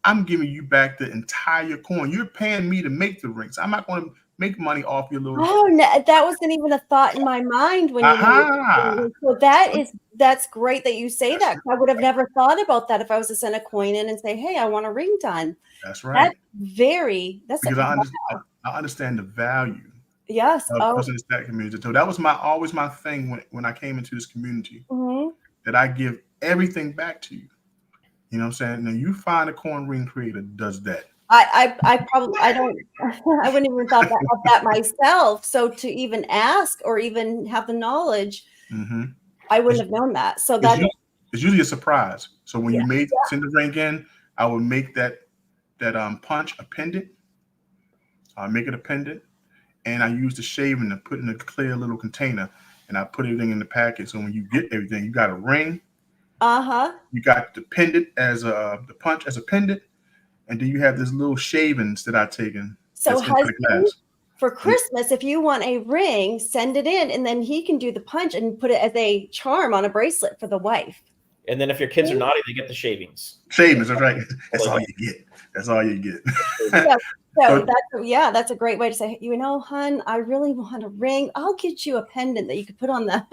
Speaker 3: I'm giving you back the entire coin. You're paying me to make the rings. I'm not going to make money off your little.
Speaker 2: Oh, no, that wasn't even a thought in my mind when you
Speaker 3: Aha.
Speaker 2: so that's great that you say that. I would have never thought about that if I was to send a coin in and say, "Hey, I want a ring done."
Speaker 3: That's right.
Speaker 2: That's
Speaker 3: Because I understand the value
Speaker 2: yes.
Speaker 3: of
Speaker 2: Oh,
Speaker 3: person in that community. So that was always my thing when I came into this community,
Speaker 2: mhm.
Speaker 3: that I give everything back to you. You know what I'm saying? Now you find a coin ring creator that does that.
Speaker 2: I probably I don't I wouldn't even thought of that myself. So to even ask or even have the knowledge,
Speaker 3: Mm-hmm.
Speaker 2: I wouldn't have known that. So
Speaker 3: It's usually a surprise. So when
Speaker 2: yeah.
Speaker 3: you send the ring in, I would make that punch a pendant. I make it a pendant, and I use the shaving to put in a clear little container, and I put everything in the packet. So when you get everything, you got a ring, you got the pendant as the punch as a pendant, and then you have this little shavings that I've taken.
Speaker 2: So
Speaker 3: That's into the glass.
Speaker 2: for Christmas, if you want a ring, send it in, and then he can do the punch and put it as a charm on a bracelet for the wife.
Speaker 1: And then if your kids are naughty, they get the shavings.
Speaker 3: Shavings, that's right. That's all you get. That's all you get.
Speaker 2: So that's a great way to say, hon, I really want a ring. I'll get you a pendant that you could put on the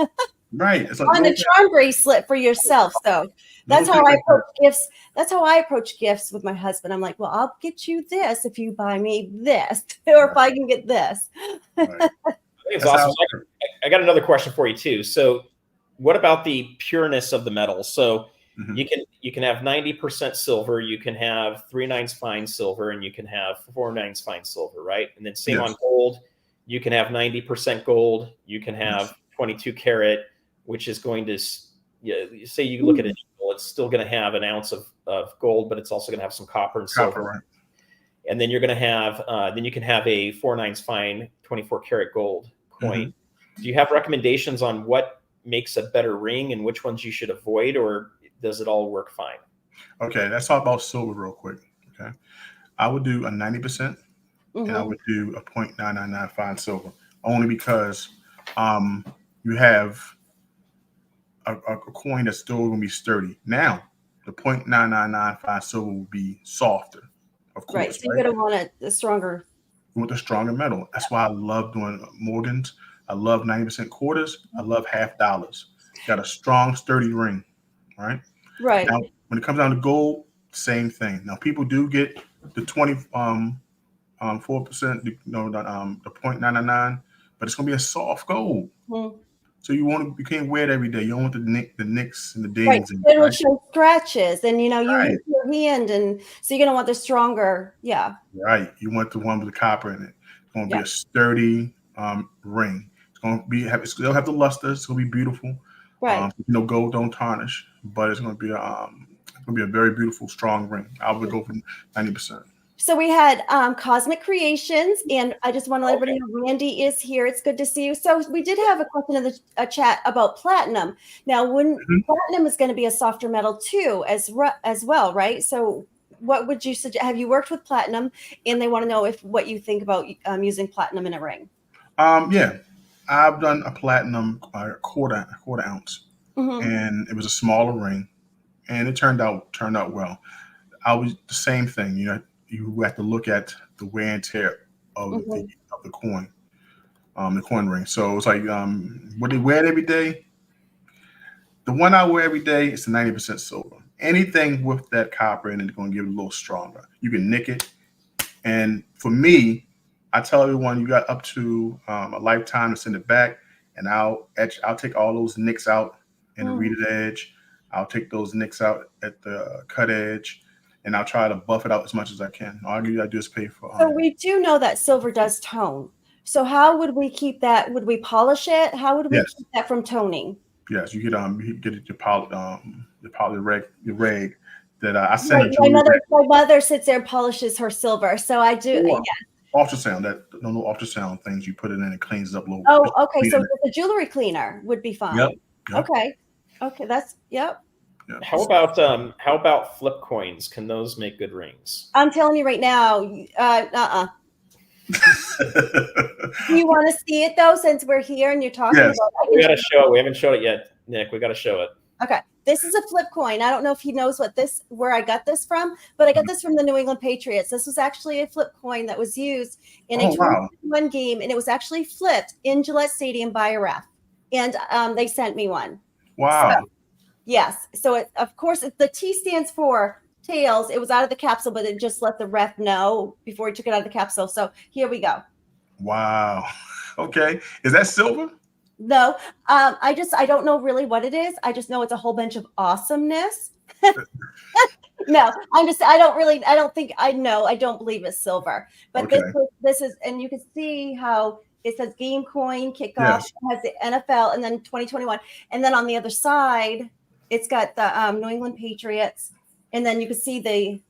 Speaker 3: right. It's
Speaker 2: on the charm bracelet for yourself. So that's how I approach gifts. That's how I approach gifts with my husband. I'm like, well, I'll get you this if you buy me this, or if I can get this.
Speaker 3: Right.
Speaker 1: I think it's awesome. I got another question for you too. So what about the pureness of the metal? So you can have 90% silver, you can have 3/9 fine silver, and you can have 4/9 fine silver, right? And then same on gold, you can have 90% gold, you can have 22 karat, which is going to, say you look at an eagle, it's still going to have an ounce of gold, but it's also going to have some copper and silver.
Speaker 3: Right.
Speaker 1: And then you're going to have, then you can have a 4/9 fine 24 karat gold coin. Do you have recommendations on what makes a better ring and which ones you should avoid, or does it all work fine?
Speaker 3: Okay, let's talk about silver real quick. Okay, I would do a 90%, and I would do a 0.999 fine silver, only because you have a coin that's still going to be sturdy. Now, the 0.999 fine silver will be softer, of course.
Speaker 2: Right, so you're going to want a stronger.
Speaker 3: You want the stronger metal. That's why I love doing Morgans. I love 90% quarters. I love $half. Got a strong, sturdy ring, right?
Speaker 2: Right.
Speaker 3: Now, when it comes down to gold, same thing. Now, people do get the 4%, the 0.999, but it's gonna be a soft gold. So you can't wear it every day. You don't want the nicks and the dings.
Speaker 2: Right. It will show scratches, and you hit your hand, and so you're gonna want the stronger. Yeah.
Speaker 3: Right. You want the one with the copper in it. It's gonna be a sturdy ring. It's gonna still have the luster. It's gonna be beautiful.
Speaker 2: Right.
Speaker 3: Gold don't tarnish, but it's gonna be a very beautiful, strong ring. I would go for 90%.
Speaker 2: So we had Cosmic Creations, and I just want to let everybody know Randy is here. It's good to see you. So we did have a question in the chat about platinum. Now, platinum is going to be a softer metal too, as well, right? So what would you suggest? Have you worked with platinum? And they want to know what you think about using platinum in a ring.
Speaker 3: Yeah, I've done a platinum quarter ounce, and it was a smaller ring, and it turned out well. I was the same thing. You have to look at the wear and tear of the coin, the coin ring. So it's like, would they wear it every day? The one I wear every day is the 90% silver. Anything with that copper in it is going to give it a little stronger. You can nick it. And for me, I tell everyone you got up to a lifetime to send it back, and I'll take all those nicks out in the reeded edge. I'll take those nicks out at the cut edge, and I'll try to buff it out as much as I can. All you gotta do is pay for.
Speaker 2: So we do know that silver does tone. So how would we keep that? Would we polish it? How would we keep that from toning?
Speaker 3: Yes, you get your poly rag that I send.
Speaker 2: My mother sits there and polishes her silver, so I do.
Speaker 3: Ultrasound, no ultrasound things. You put it in, it cleans it up a little.
Speaker 2: Oh, okay. So the jewelry cleaner would be fine.
Speaker 3: Yep.
Speaker 2: Okay. That's
Speaker 3: Yeah.
Speaker 1: How about flip coins? Can those make good rings?
Speaker 2: I'm telling you right now. Do you want to see it though, since we're here and you're talking about it?
Speaker 1: We got to show it. We haven't showed it yet, Nick. We got to show it.
Speaker 2: Okay. This is a flip coin. I don't know if he knows where I got this from, but I got this from the New England Patriots. This was actually a flip coin that was used in a 2021 game, and it was actually flipped in Gillette Stadium by a ref. And they sent me one.
Speaker 3: Wow.
Speaker 2: So, yes. So of course, the T stands for tails. It was out of the capsule, but it just let the ref know before he took it out of the capsule. So here we go.
Speaker 3: Wow. Okay. Is that silver?
Speaker 2: No, I don't know really what it is. I just know it's a whole bunch of awesomeness. No, I don't believe it's silver. But
Speaker 3: okay.
Speaker 2: this is, and you can see how it says game coin kickoff.
Speaker 3: Yes.
Speaker 2: It has the NFL and then 2021. And then on the other side, it's got the New England Patriots. And then you can see the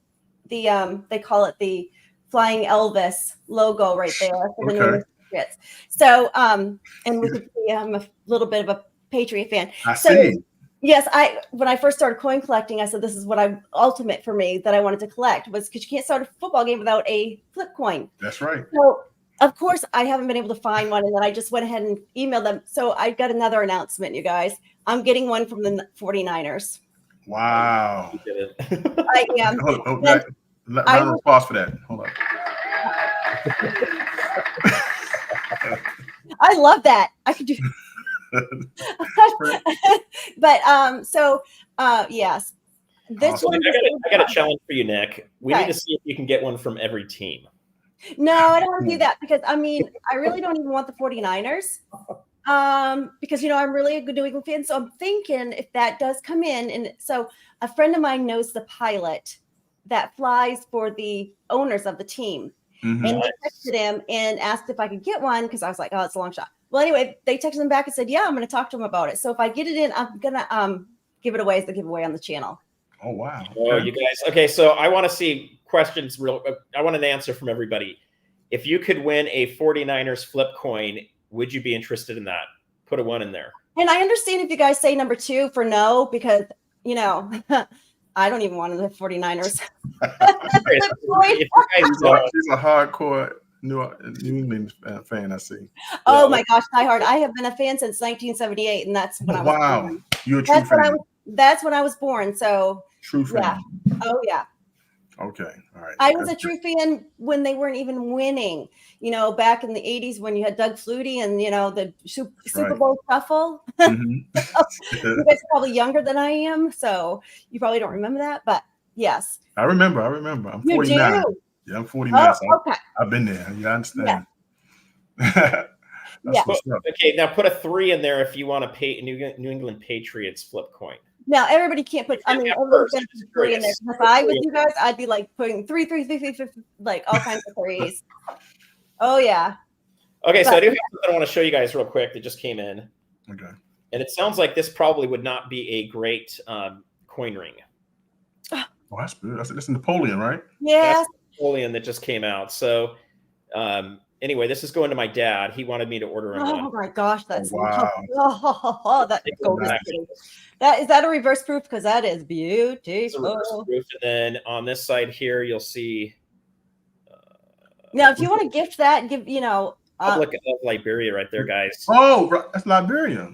Speaker 2: they call it the Flying Elvis logo right there for the New England Patriots. So, and we can see I'm a little bit of a Patriot fan.
Speaker 3: I see.
Speaker 2: Yes, when I first started coin collecting, I said this is what ultimate for me that I wanted to collect was because you can't start a football game without a flip coin.
Speaker 3: That's right.
Speaker 2: So, of course, I haven't been able to find one, and then I just went ahead and emailed them. So I got another announcement, you guys. I'm getting one from the 49ers.
Speaker 3: Wow.
Speaker 1: You did it.
Speaker 2: I am.
Speaker 3: Round of applause for that. Hold on.
Speaker 2: I love that. I could do. But yes, this
Speaker 1: awesome.
Speaker 2: one.
Speaker 1: I got a challenge for you, Nick. We need to see if you can get one from every team.
Speaker 2: No, I don't want to do that because I really don't even want the 49ers. Because I'm really a good New England fan, so I'm thinking if that does come in, and so a friend of mine knows the pilot that flies for the owners of the team.
Speaker 3: Mm-hmm.
Speaker 2: And they texted him and asked if I could get one because I was like, oh, it's a long shot. Well, anyway, they texted him back and said, yeah, I'm going to talk to him about it. So if I get it in, I'm going to give it away as the giveaway on the channel.
Speaker 3: Oh, wow.
Speaker 1: Oh, you guys. Okay, so I want to see questions. I want an answer from everybody. If you could win a 49ers flip coin, would you be interested in that? Put a 1 in there.
Speaker 2: And I understand if you guys say number 2 for no, because, I don't even want the 49ers.
Speaker 3: She's a hardcore New England fan, I see.
Speaker 2: Oh my gosh, diehard. I have been a fan since 1978, and that's when I was born.
Speaker 3: You're a true fan.
Speaker 2: That's when I was born. So
Speaker 3: true fan.
Speaker 2: Yeah. Oh yeah.
Speaker 3: Okay. All right.
Speaker 2: I was a true fan when they weren't even winning. Back in the 80s when you had Doug Flutie and the Super Bowl shuffle.
Speaker 3: Mm-hmm.
Speaker 2: You guys are probably younger than I am, so you probably don't remember that. But yes.
Speaker 3: I remember. I'm 49.
Speaker 2: You do?
Speaker 3: Yeah, I'm 49.
Speaker 2: Oh,
Speaker 3: so
Speaker 2: okay.
Speaker 3: I've been there. You understand?
Speaker 2: Yeah.
Speaker 1: Okay, now put a 3 in there if you want to pay New England Patriots flip coin.
Speaker 2: Now everybody can't put. Everybody's gonna put 3 in there. If I was you guys, I'd be like putting 3, like all kinds of 3s. Oh yeah.
Speaker 1: Okay, so I do have something I want to show you guys real quick that just came in.
Speaker 3: Okay.
Speaker 1: And it sounds like this probably would not be a great coin ring.
Speaker 3: Oh, that's good. That's Napoleon, right?
Speaker 2: Yes.
Speaker 1: That's Napoleon that just came out. So anyway, this is going to my dad. He wanted me to order him one.
Speaker 2: Oh my gosh, that's
Speaker 3: wow.
Speaker 2: That's gorgeous. Is that a reverse proof? Because that is beautiful.
Speaker 1: It's a reverse proof. And then on this side here, you'll see.
Speaker 2: Now, if you want to gift that,
Speaker 1: Republic of Liberia right there, guys.
Speaker 3: Oh, that's Liberia.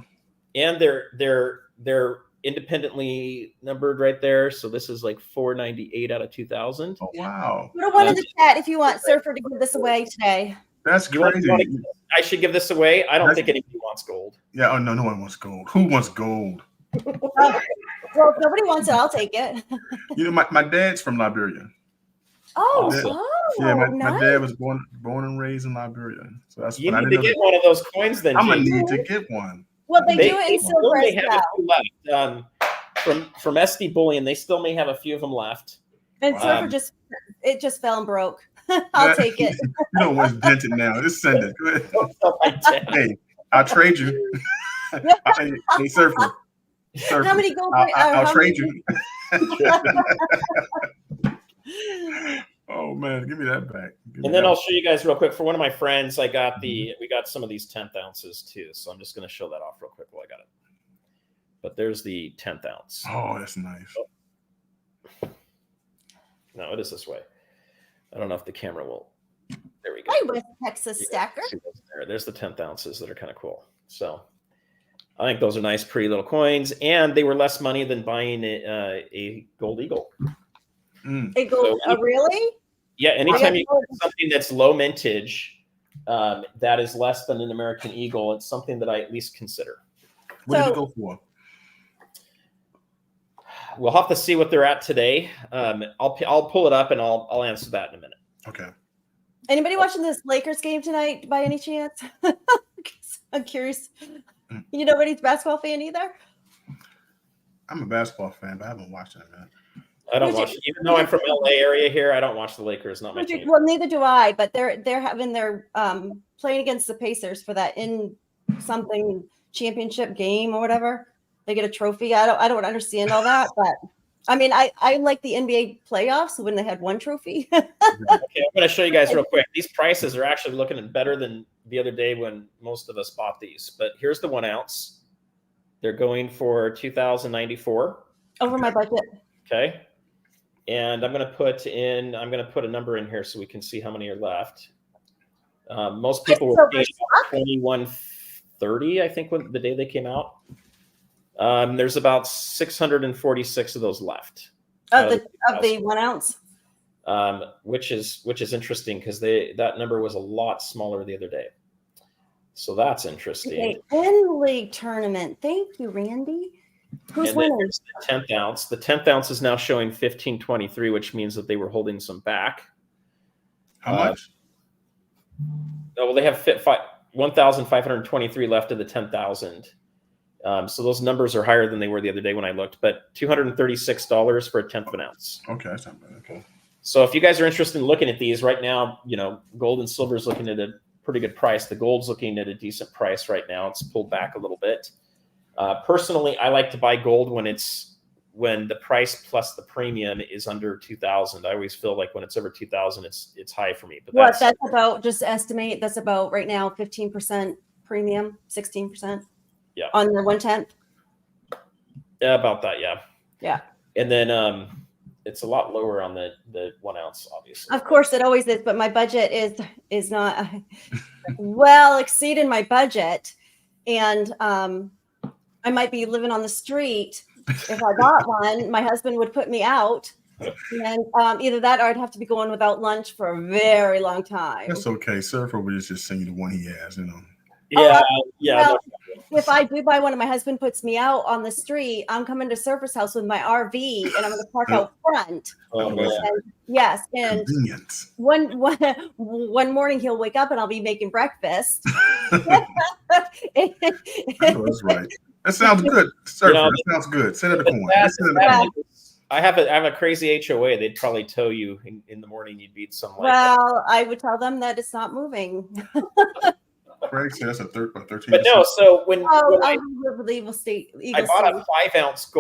Speaker 1: And they're independently numbered right there. So this is like 498 out of 2,000.
Speaker 3: Oh, wow.
Speaker 2: Put a 1 in the chat if you want Surfer to give this away today.
Speaker 3: That's crazy.
Speaker 1: I should give this away. I don't think anybody wants gold.
Speaker 3: Yeah. Oh, no one wants gold. Who wants gold?
Speaker 2: Well, if nobody wants it, I'll take it.
Speaker 3: My dad's from Liberia. Yeah, my dad was born and raised in Liberia. So that's
Speaker 1: you need to get one of those coins then.
Speaker 3: I'm gonna need to get one.
Speaker 2: Well, they do it in silver as
Speaker 1: well. From SD Bullion, they still may have a few of them left.
Speaker 2: And silver just fell and broke. I'll take it.
Speaker 3: No one's dented now. Just send it. Go ahead. Hey, I'll trade you. Hey, Surfer.
Speaker 2: How many gold?
Speaker 3: I'll trade you. Oh man, give me that back.
Speaker 1: And then I'll show you guys real quick. For one of my friends, we got some of these 10th ounces too. So I'm just going to show that off real quick while I got it. But there's the 10th ounce.
Speaker 3: Oh, that's nice.
Speaker 1: No, it is this way. I don't know if the camera will. There we go.
Speaker 2: Hi, West Texas Stacker.
Speaker 1: There's the 10th ounces that are kind of cool. So I think those are nice, pretty little coins, and they were less money than buying a gold eagle.
Speaker 2: A gold, really?
Speaker 1: Yeah, anytime you get something that's low mintage, that is less than an American Eagle, it's something that I at least consider.
Speaker 3: What did you go for?
Speaker 1: We'll have to see what they're at today. I'll pull it up and I'll answer that in a minute.
Speaker 3: Okay.
Speaker 2: Anybody watching this Lakers game tonight by any chance? I'm curious. You nobody's a basketball fan either?
Speaker 3: I'm a basketball fan, but I haven't watched it, man.
Speaker 1: I don't watch it. Even though I'm from LA area here, I don't watch the Lakers. Not my team.
Speaker 2: Well, neither do I, but they're having their playing against the Pacers for that in something championship game or whatever. They get a trophy. I don't understand all that, but I mean, I like the NBA playoffs when they had one trophy.
Speaker 1: Okay, I'm going to show you guys real quick. These prices are actually looking better than the other day when most of us bought these. But here's the 1 ounce. They're going for $2,094.
Speaker 2: Over my budget.
Speaker 1: Okay. And I'm going to put a number in here so we can see how many are left. Most people were paying $21.30, I think, when the day they came out. There's about 646 of those left.
Speaker 2: Of the 1 ounce.
Speaker 1: Which is interesting because that number was a lot smaller the other day. So that's interesting.
Speaker 2: Okay, in-league tournament. Thank you, Randy. Who's winning?
Speaker 1: The 10th ounce. The 10th ounce is now showing 1523, which means that they were holding some back.
Speaker 3: How much?
Speaker 1: Well, they have 1,523 left of the 10,000. So those numbers are higher than they were the other day when I looked, but $236 for a 10th of an ounce.
Speaker 3: Okay, that's not bad. Okay.
Speaker 1: So if you guys are interested in looking at these right now, gold and silver is looking at a pretty good price. The gold's looking at a decent price right now. It's pulled back a little bit. Personally, I like to buy gold when the price plus the premium is under 2,000. I always feel like when it's over 2,000, it's high for me. But
Speaker 2: that's about, just estimate, that's about right now 15% premium, 16%.
Speaker 1: Yeah.
Speaker 2: On the 1/10.
Speaker 1: Yeah, about that. Yeah.
Speaker 2: Yeah.
Speaker 1: And then it's a lot lower on the 1 ounce, obviously.
Speaker 2: Of course, it always is, but my budget is not well exceeding my budget, and I might be living on the street. If I bought one, my husband would put me out, and either that or I'd have to be going without lunch for a very long time.
Speaker 3: That's okay. Surfer will just send you the one he has,
Speaker 1: Yeah,
Speaker 2: Well, if I do buy one and my husband puts me out on the street, I'm coming to Surfer's house with my RV and I'm going to park out front.
Speaker 1: Oh, man.
Speaker 2: Yes, and
Speaker 3: convenience.
Speaker 2: One morning he'll wake up and I'll be making breakfast.
Speaker 3: That's right. That sounds good, Surfer. That sounds good. Send it a coin.
Speaker 1: I have a crazy HOA. They'd probably tow you in the morning. You'd beat some.
Speaker 2: Well, I would tell them that it's not moving.
Speaker 3: Craig said that's a 13.
Speaker 1: But no, so when I
Speaker 2: bought
Speaker 1: a 5 ounce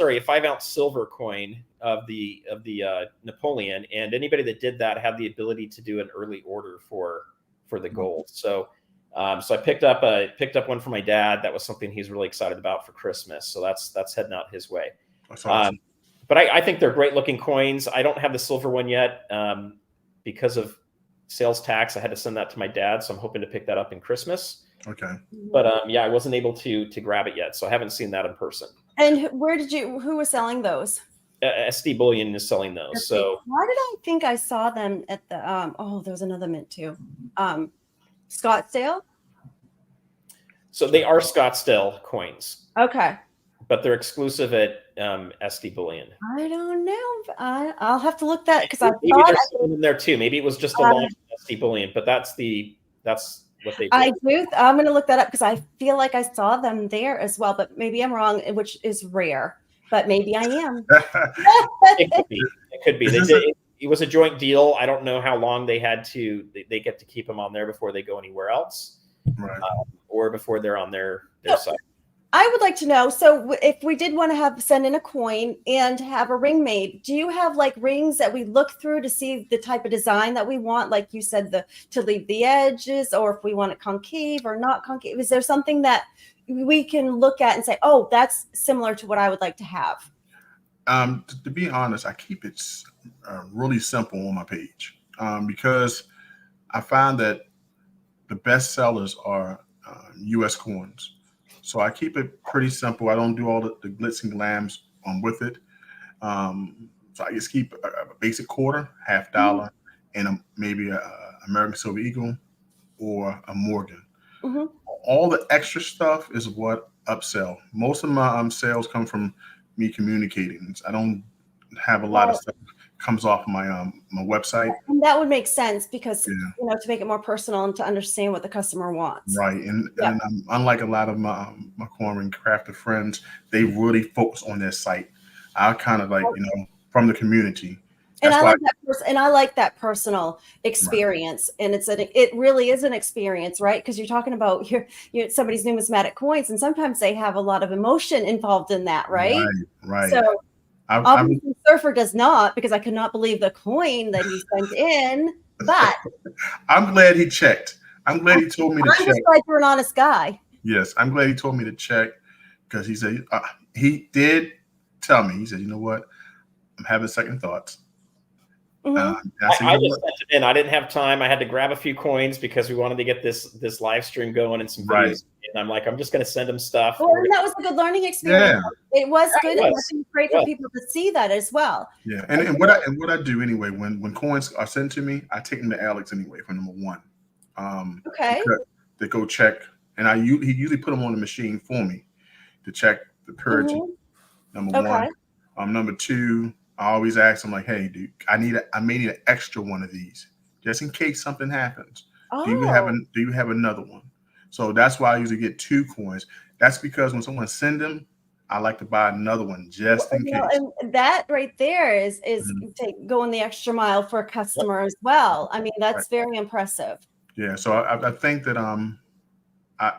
Speaker 1: a 5 ounce silver coin of the Napoleon, and anybody that did that had the ability to do an early order for the gold. So I picked up one for my dad. That was something he's really excited about for Christmas. So that's heading out his way.
Speaker 3: That's awesome.
Speaker 1: But I think they're great looking coins. I don't have the silver one yet because of sales tax. I had to send that to my dad, so I'm hoping to pick that up in Christmas.
Speaker 3: Okay.
Speaker 1: But I wasn't able to grab it yet, so I haven't seen that in person.
Speaker 2: And who was selling those?
Speaker 1: SD Bullion is selling those. So
Speaker 2: why did I think I saw them at the there was another mint too. Scottsdale?
Speaker 1: So they are Scottsdale coins.
Speaker 2: Okay.
Speaker 1: But they're exclusive at SD Bullion.
Speaker 2: I don't know. I'll have to look that because I
Speaker 1: maybe
Speaker 2: thought
Speaker 1: there's something in there too. Maybe it was just a launch of SD Bullion, but that's what they do.
Speaker 2: I do. I'm going to look that up because I feel like I saw them there as well, but maybe I'm wrong, which is rare. But maybe I am.
Speaker 1: It could be. It was a joint deal. I don't know how long they had to. They get to keep them on there before they go anywhere else,
Speaker 3: right?
Speaker 1: Or before they're on their site.
Speaker 2: I would like to know. So if we did want to send in a coin and have a ring made, do you have like rings that we look through to see the type of design that we want? Like you said, to leave the edges, or if we want it concave or not concave, is there something that we can look at and say, oh, that's similar to what I would like to have?
Speaker 3: To be honest, I keep it really simple on my page because I find that the best sellers are U.S. coins. So I keep it pretty simple. I don't do all the glitz and glams with it. So I just keep a basic quarter, $50, and maybe a American Silver Eagle or a Morgan. All the extra stuff is what upsell. Most of my sales come from me communicating. I don't have a lot of stuff comes off my my website.
Speaker 2: And that would make sense because to make it more personal and to understand what the customer wants.
Speaker 3: Right, and unlike a lot of my corn crafter friends, they really focus on their site. I kind of like from the community.
Speaker 2: And I like that and I like that personal experience, and it really is an experience, right? Because you're talking about your somebody's numismatic coins, and sometimes they have a lot of emotion involved in that, right?
Speaker 3: Right.
Speaker 2: So obviously, Surfer does not, because I could not believe the coin that he sent in. But
Speaker 3: I'm glad he checked. I'm glad he told me to check.
Speaker 2: I'm just glad you're an honest guy.
Speaker 3: Yes, I'm glad he told me to check because he said he did tell me. He said, "You know what? I'm having second thoughts."
Speaker 1: I just sent it in. I didn't have time. I had to grab a few coins because we wanted to get this live stream going and some videos. And I'm like, I'm just going to send them stuff.
Speaker 2: Well, and that was a good learning experience. Yeah. It was good. And it's great for people to see that as well.
Speaker 3: Yeah, and what I do anyway when coins are sent to me, I take them to Alex anyway for number one.
Speaker 2: Okay.
Speaker 3: To go check, and he usually put them on the machine for me to check the purity. Number one. Number two. I always ask them like, "Hey, dude, I may need an extra one of these just in case something happens. Do you have another one?" So that's why I usually get 2 coins. That's because when someone sends them, I like to buy another one just in case.
Speaker 2: And that right there is going the extra mile for a customer as well. I mean, that's very impressive.
Speaker 3: Yeah. So I think that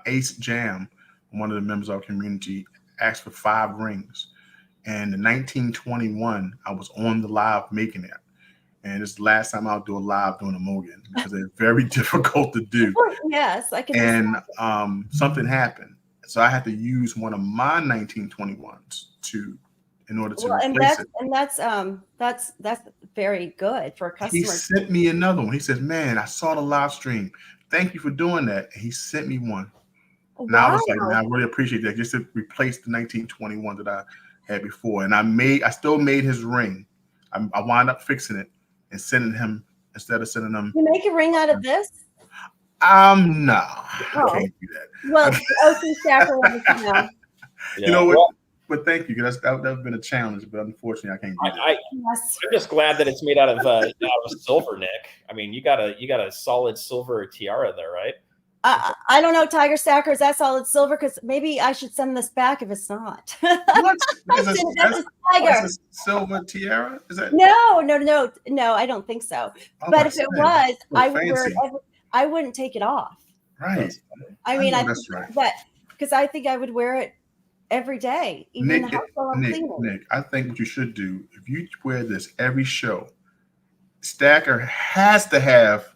Speaker 3: Ace Jam, one of the members of our community, asked for 5 rings. And in 1921, I was on the live making it. And it's the last time I'll do a live doing a Morgan because they're very difficult to do.
Speaker 2: Yes, I can.
Speaker 3: And something happened. So I had to use one of my 1921s in order to replace it.
Speaker 2: And that's very good for a customer.
Speaker 3: He sent me another one. He says, "Man, I saw the live stream. Thank you for doing that." And he sent me one. And I was like, "Man, I really appreciate that." Just to replace the 1921 that I had before, and I still made his ring. I wound up fixing it and sending him instead of sending them.
Speaker 2: You make a ring out of this?
Speaker 3: No, I can't do that.
Speaker 2: Well, OC Stacker wants to know.
Speaker 3: You know what? But thank you, because that's been a challenge. But unfortunately, I can't do that.
Speaker 1: I'm just glad that it's made out of silver, Nick. I mean, you got a solid silver tiara there, right?
Speaker 2: I don't know, Tiger Stacker, is that solid silver? Because maybe I should send this back if it's not.
Speaker 3: What?
Speaker 2: That's
Speaker 3: a silver tiara? Is that?
Speaker 2: No, I don't think so. But if it was, I would wear it I wouldn't take it off.
Speaker 3: Right.
Speaker 2: I mean, but because I think I would wear it every day, even in the house while I'm cleaning.
Speaker 3: Nick, I think what you should do, if you wear this every show, Stacker has to have.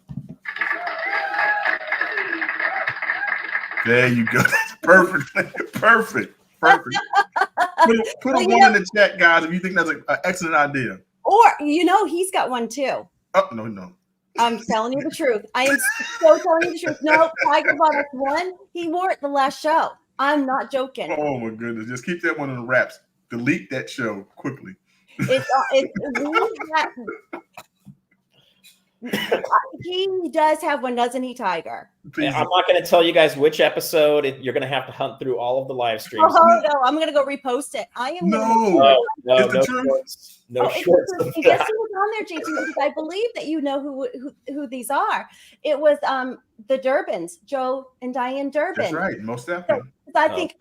Speaker 3: There you go. Perfect. Perfect. Put a one in the chat, guys, if you think that's an excellent idea.
Speaker 2: Or, he's got one too.
Speaker 3: Oh, no.
Speaker 2: I'm telling you the truth. I am so telling you the truth. No, Tiger bought us one. He wore it the last show. I'm not joking.
Speaker 3: Oh, my goodness. Just keep that one in the wraps. Delete that show quickly.
Speaker 2: He does have one, doesn't he, Tiger?
Speaker 1: I'm not going to tell you guys which episode. You're going to have to hunt through all of the live streams.
Speaker 2: Oh no, I'm going to go repost it. I am
Speaker 3: no
Speaker 1: shorts. No shorts.
Speaker 2: Guess who was on there, JT? Because I believe that you know who these are. It was the Durbins, Joe and Diane Durbin.
Speaker 3: That's right, most definitely.
Speaker 2: So I think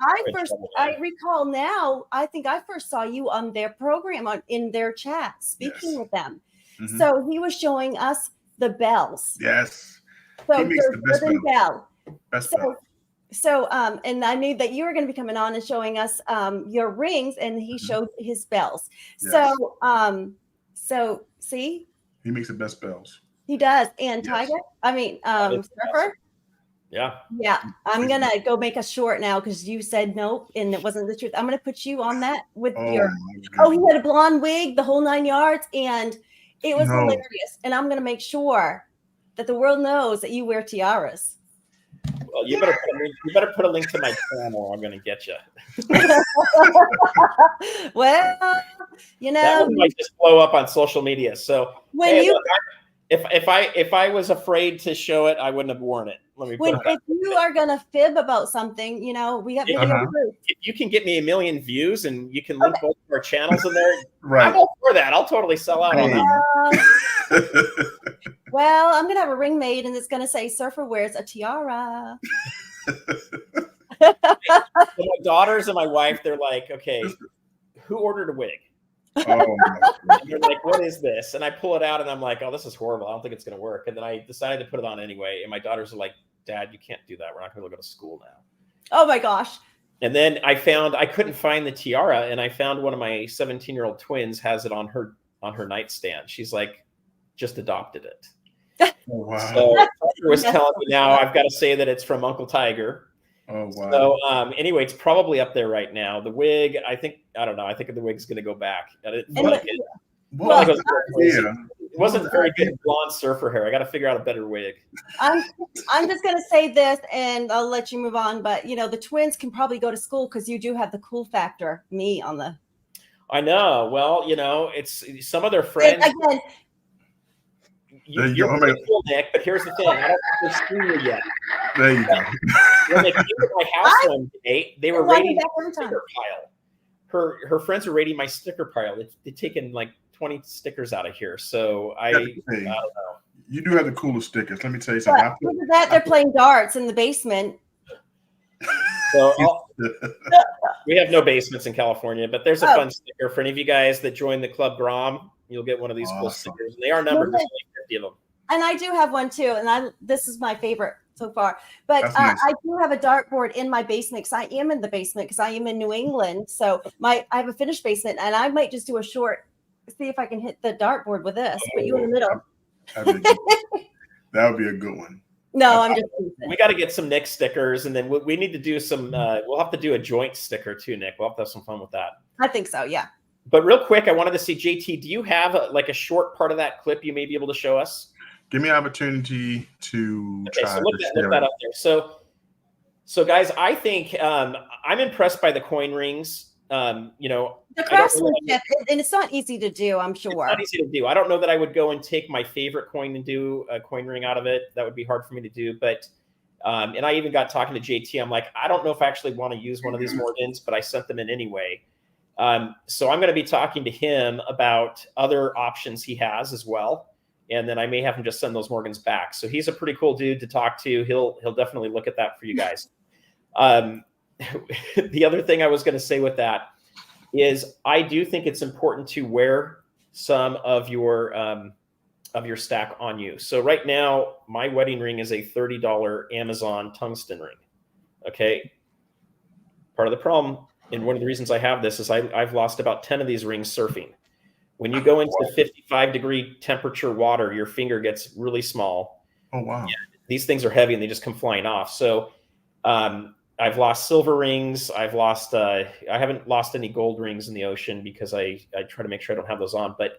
Speaker 2: I recall now. I think I first saw you on their program in their chat speaking with them. Mm-hmm. So he was showing us the bells.
Speaker 3: Yes.
Speaker 2: So
Speaker 3: he makes the best
Speaker 2: bell.
Speaker 3: Bell.
Speaker 2: So, and I knew that you were going to be coming on and showing us your rings, and he showed his bells. Yes. So see,
Speaker 3: he makes the best bells.
Speaker 2: He does. And Tiger, Surfer.
Speaker 1: Yeah.
Speaker 2: I'm gonna go make a short now because you said nope, and it wasn't the truth. I'm gonna put you on that with he had a blonde wig, the whole 9 yards, and it was hilarious. And I'm gonna make sure that the world knows that you wear tiaras.
Speaker 1: Well, you better put a link to my channel, or I'm going to get you.
Speaker 2: Well, you
Speaker 1: That
Speaker 2: know,
Speaker 1: one might just blow up on social media. So
Speaker 2: when
Speaker 1: hey,
Speaker 2: you
Speaker 1: look, if I was afraid to show it, I wouldn't have worn it. Let me put it that
Speaker 2: if you are gonna fib about something, you know, we have video proof.
Speaker 1: If you can get me 1 million views and you can link both of our channels in there,
Speaker 3: Right.
Speaker 1: I'm all for that. I'll totally sell out on that.
Speaker 2: Well, I'm gonna have a ring made, and it's gonna say "Surfer wears a tiara."
Speaker 1: So my daughters and my wife, they're like, okay, who ordered a wig?
Speaker 3: Oh,
Speaker 1: And they're like, what is this? And I pull it out and I'm like, oh, this is horrible. I don't think it's going to work. And then I decided to put it on anyway. And my daughters are like, Dad, you can't do that. We're not going to go to school now.
Speaker 2: Oh my gosh.
Speaker 1: And then I couldn't find the tiara. And I found one of my 17-year-old twins has it on her nightstand. She's like, just adopted it.
Speaker 3: oh wow.
Speaker 1: So Tucker was telling me now I've got to say that it's from Uncle Tiger.
Speaker 3: Oh wow.
Speaker 1: So anyway, it's probably up there right now. The wig, I don't know. I think the wig's going to go back. It wasn't very good blonde surfer hair. I got to figure out a better wig.
Speaker 2: I'm just going to say this, and I'll let you move on. But you know, the twins can probably go to school because you do have the cool factor. Me on the.
Speaker 1: I know. Well, you know, it's some of their friends.
Speaker 2: Again,
Speaker 1: you're pretty cool, Nick, but here's the thing. I don't think they've seen you yet.
Speaker 3: There you go.
Speaker 1: When they came to my house one day, they were raiding my sticker pile. Her friends were raiding my sticker pile. They'd taken like 20 stickers out of here. So I don't know.
Speaker 3: You do have the coolest stickers. Let me tell you something.
Speaker 2: Look at that. They're playing darts in the basement.
Speaker 1: So we have no basements in California, but there's a fun sticker for any of you guys that join the Club Grom. You'll get one of these cool stickers. And they are numbered. There's only 50 of them.
Speaker 2: And I do have one too. And this is my favorite so far. But nice. I do have a dartboard in my basement because I am in the basement because I am in New England. So I have a finished basement, and I might just do a short, see if I can hit the dartboard with this. Put you in the middle.
Speaker 3: That would be a good one.
Speaker 2: No, I'm just.
Speaker 1: We got to get some Nick stickers, and then we need to do some. We'll have to do a joint sticker too, Nick. We'll have to have some fun with that.
Speaker 2: I think so. Yeah.
Speaker 1: But real quick, I wanted to see, JT, do you have a short part of that clip you may be able to show us?
Speaker 3: Give me an opportunity to try.
Speaker 1: So look that up there. So guys, I think I'm impressed by the coin rings. You know,
Speaker 2: the craftsmanship, and it's not easy to do, I'm sure.
Speaker 1: It's not easy to do. I don't know that I would go and take my favorite coin and do a coin ring out of it. That would be hard for me to do. But and I even got talking to JT. I'm like, I don't know if I actually want to use one of these Morgans, but I sent them in anyway. So I'm going to be talking to him about other options he has as well. And then I may have him just send those Morgans back. So he's a pretty cool dude to talk to. He'll definitely look at that for you guys. The other thing I was going to say with that is I do think it's important to wear some of your stack on you. So right now, my wedding ring is a $30 Amazon tungsten ring. Okay. Part of the problem, and one of the reasons I have this, is I've lost about 10 of these rings surfing. When you go into 55-degree temperature water, your finger gets really small.
Speaker 3: Oh, wow.
Speaker 1: Yeah, these things are heavy and they just come flying off. So I've lost silver rings. I haven't lost any gold rings in the ocean because I try to make sure I don't have those on. But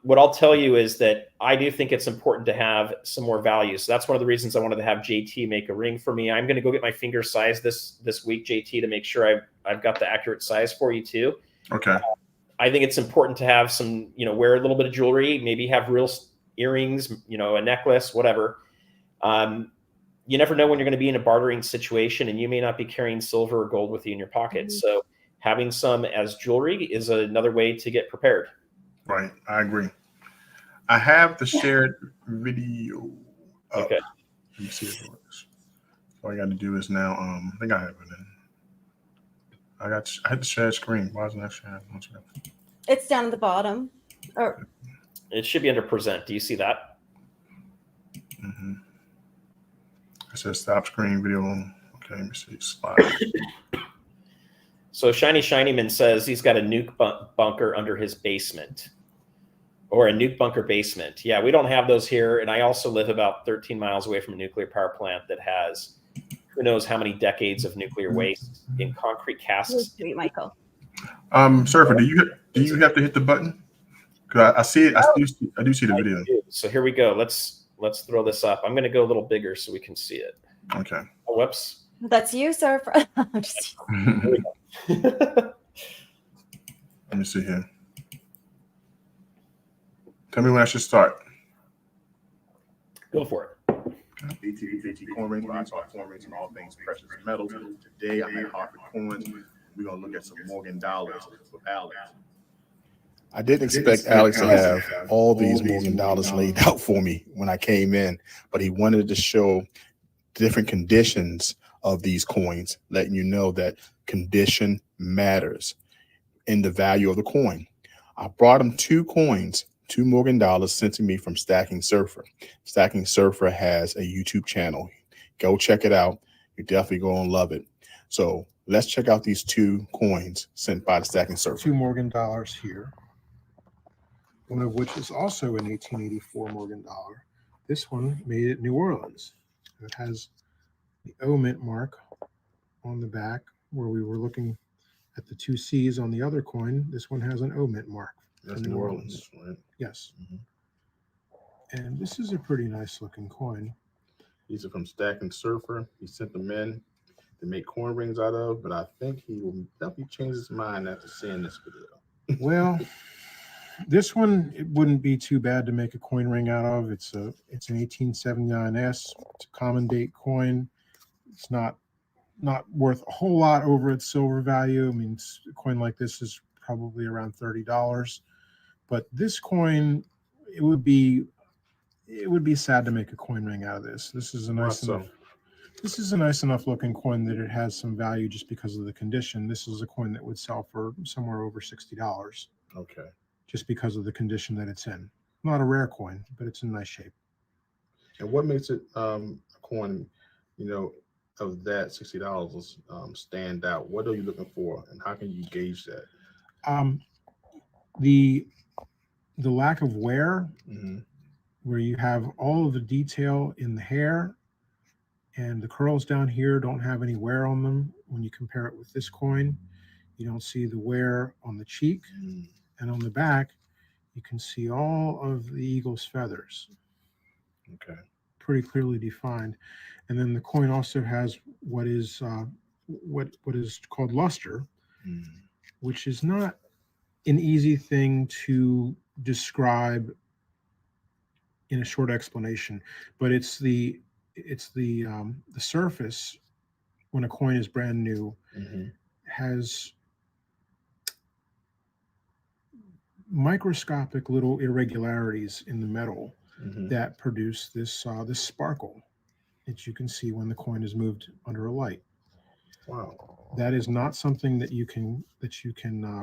Speaker 1: what I'll tell you is that I do think it's important to have some more value. So that's one of the reasons I wanted to have JT make a ring for me. I'm going to go get my finger size this week, JT, to make sure I've got the accurate size for you too.
Speaker 3: Okay.
Speaker 1: I think it's important to have some, wear a little bit of jewelry, maybe have real earrings, a necklace, whatever. You never know when you're going to be in a bartering situation, and you may not be carrying silver or gold with you in your pocket. Mm-hmm. So having some as jewelry is another way to get prepared.
Speaker 3: Right. I agree. I have the shared video up. Okay. Let me see if it works. All I got to do is now, I think I have it in. I had the shared screen. Why isn't that shared?
Speaker 2: It's down at the bottom.
Speaker 1: It should be under present. Do you see that?
Speaker 3: Mm-hmm. It says stop screen video. Okay, let me see. Slide.
Speaker 1: So Shiny Shinyman says he's got a nuke bunker under his basement, or a nuke bunker basement. Yeah, we don't have those here. And I also live about 13 miles away from a nuclear power plant that has who knows how many decades of nuclear waste in concrete casks.
Speaker 2: Sweet, Michael.
Speaker 3: Surfer, do you have to hit the button? Because I see it. I do see the video.
Speaker 1: So here we go. Let's throw this up. I'm going to go a little bigger so we can see it.
Speaker 3: Okay.
Speaker 1: Oh, whoops.
Speaker 2: That's you, sir. I'm just-
Speaker 3: Let me see here. Tell me when I should start.
Speaker 1: Go for it.
Speaker 3: BTVT Coin Rings, where I talk coin rings and all things precious metals. Today I'm at Hartford Coins. We're going to look at some Morgan dollars with Alex. I didn't expect Alex to have all these Morgan dollars laid out for me when I came in, but he wanted to show different conditions of these coins, letting you know that condition matters in the value of the coin. I brought him 2 coins, 2 Morgan dollars sent to me from Stacking Surfer. Stacking Surfer has a YouTube channel. Go check it out. You're definitely going to love it. So let's check out these 2 coins sent by the Stacking Surfer.
Speaker 4: 2 Morgan dollars here, one of which is also an 1884 Morgan dollar. This one made at New Orleans. It has the O mint mark on the back where we were looking at the 2 C's on the other coin. This one has an O mint mark.
Speaker 3: That's New Orleans, right?
Speaker 4: Yes. And this is a pretty nice looking coin.
Speaker 3: These are from Stacking Surfer. He sent them in to make coin rings out of, but I think he will definitely change his mind after seeing this video.
Speaker 4: Well, this one, it wouldn't be too bad to make a coin ring out of. It's an 1879S. It's a common date coin. It's not worth a whole lot over its silver value. I mean, a coin like this is probably around $30. But this coin, it would be sad to make a coin ring out of this. This is a nice enough looking coin that it has some value just because of the condition. This is a coin that would sell for somewhere over $60.
Speaker 3: Okay.
Speaker 4: Just because of the condition that it's in. Not a rare coin, but it's in nice shape.
Speaker 3: And what makes it a coin, of that $60 stand out? What are you looking for, and how can you gauge that?
Speaker 4: The lack of wear, where you have all of the detail in the hair, and the curls down here don't have any wear on them. When you compare it with this coin, you don't see the wear on the cheek. And on the back, you can see all of the eagle's feathers.
Speaker 3: Okay.
Speaker 4: Pretty clearly defined. And then the coin also has what is called luster, which is not an easy thing to describe in a short explanation, but it's the surface when a coin is brand new has microscopic little irregularities in the metal that produce this this sparkle that you can see when the coin is moved under a light.
Speaker 3: Wow.
Speaker 4: That is not something that you can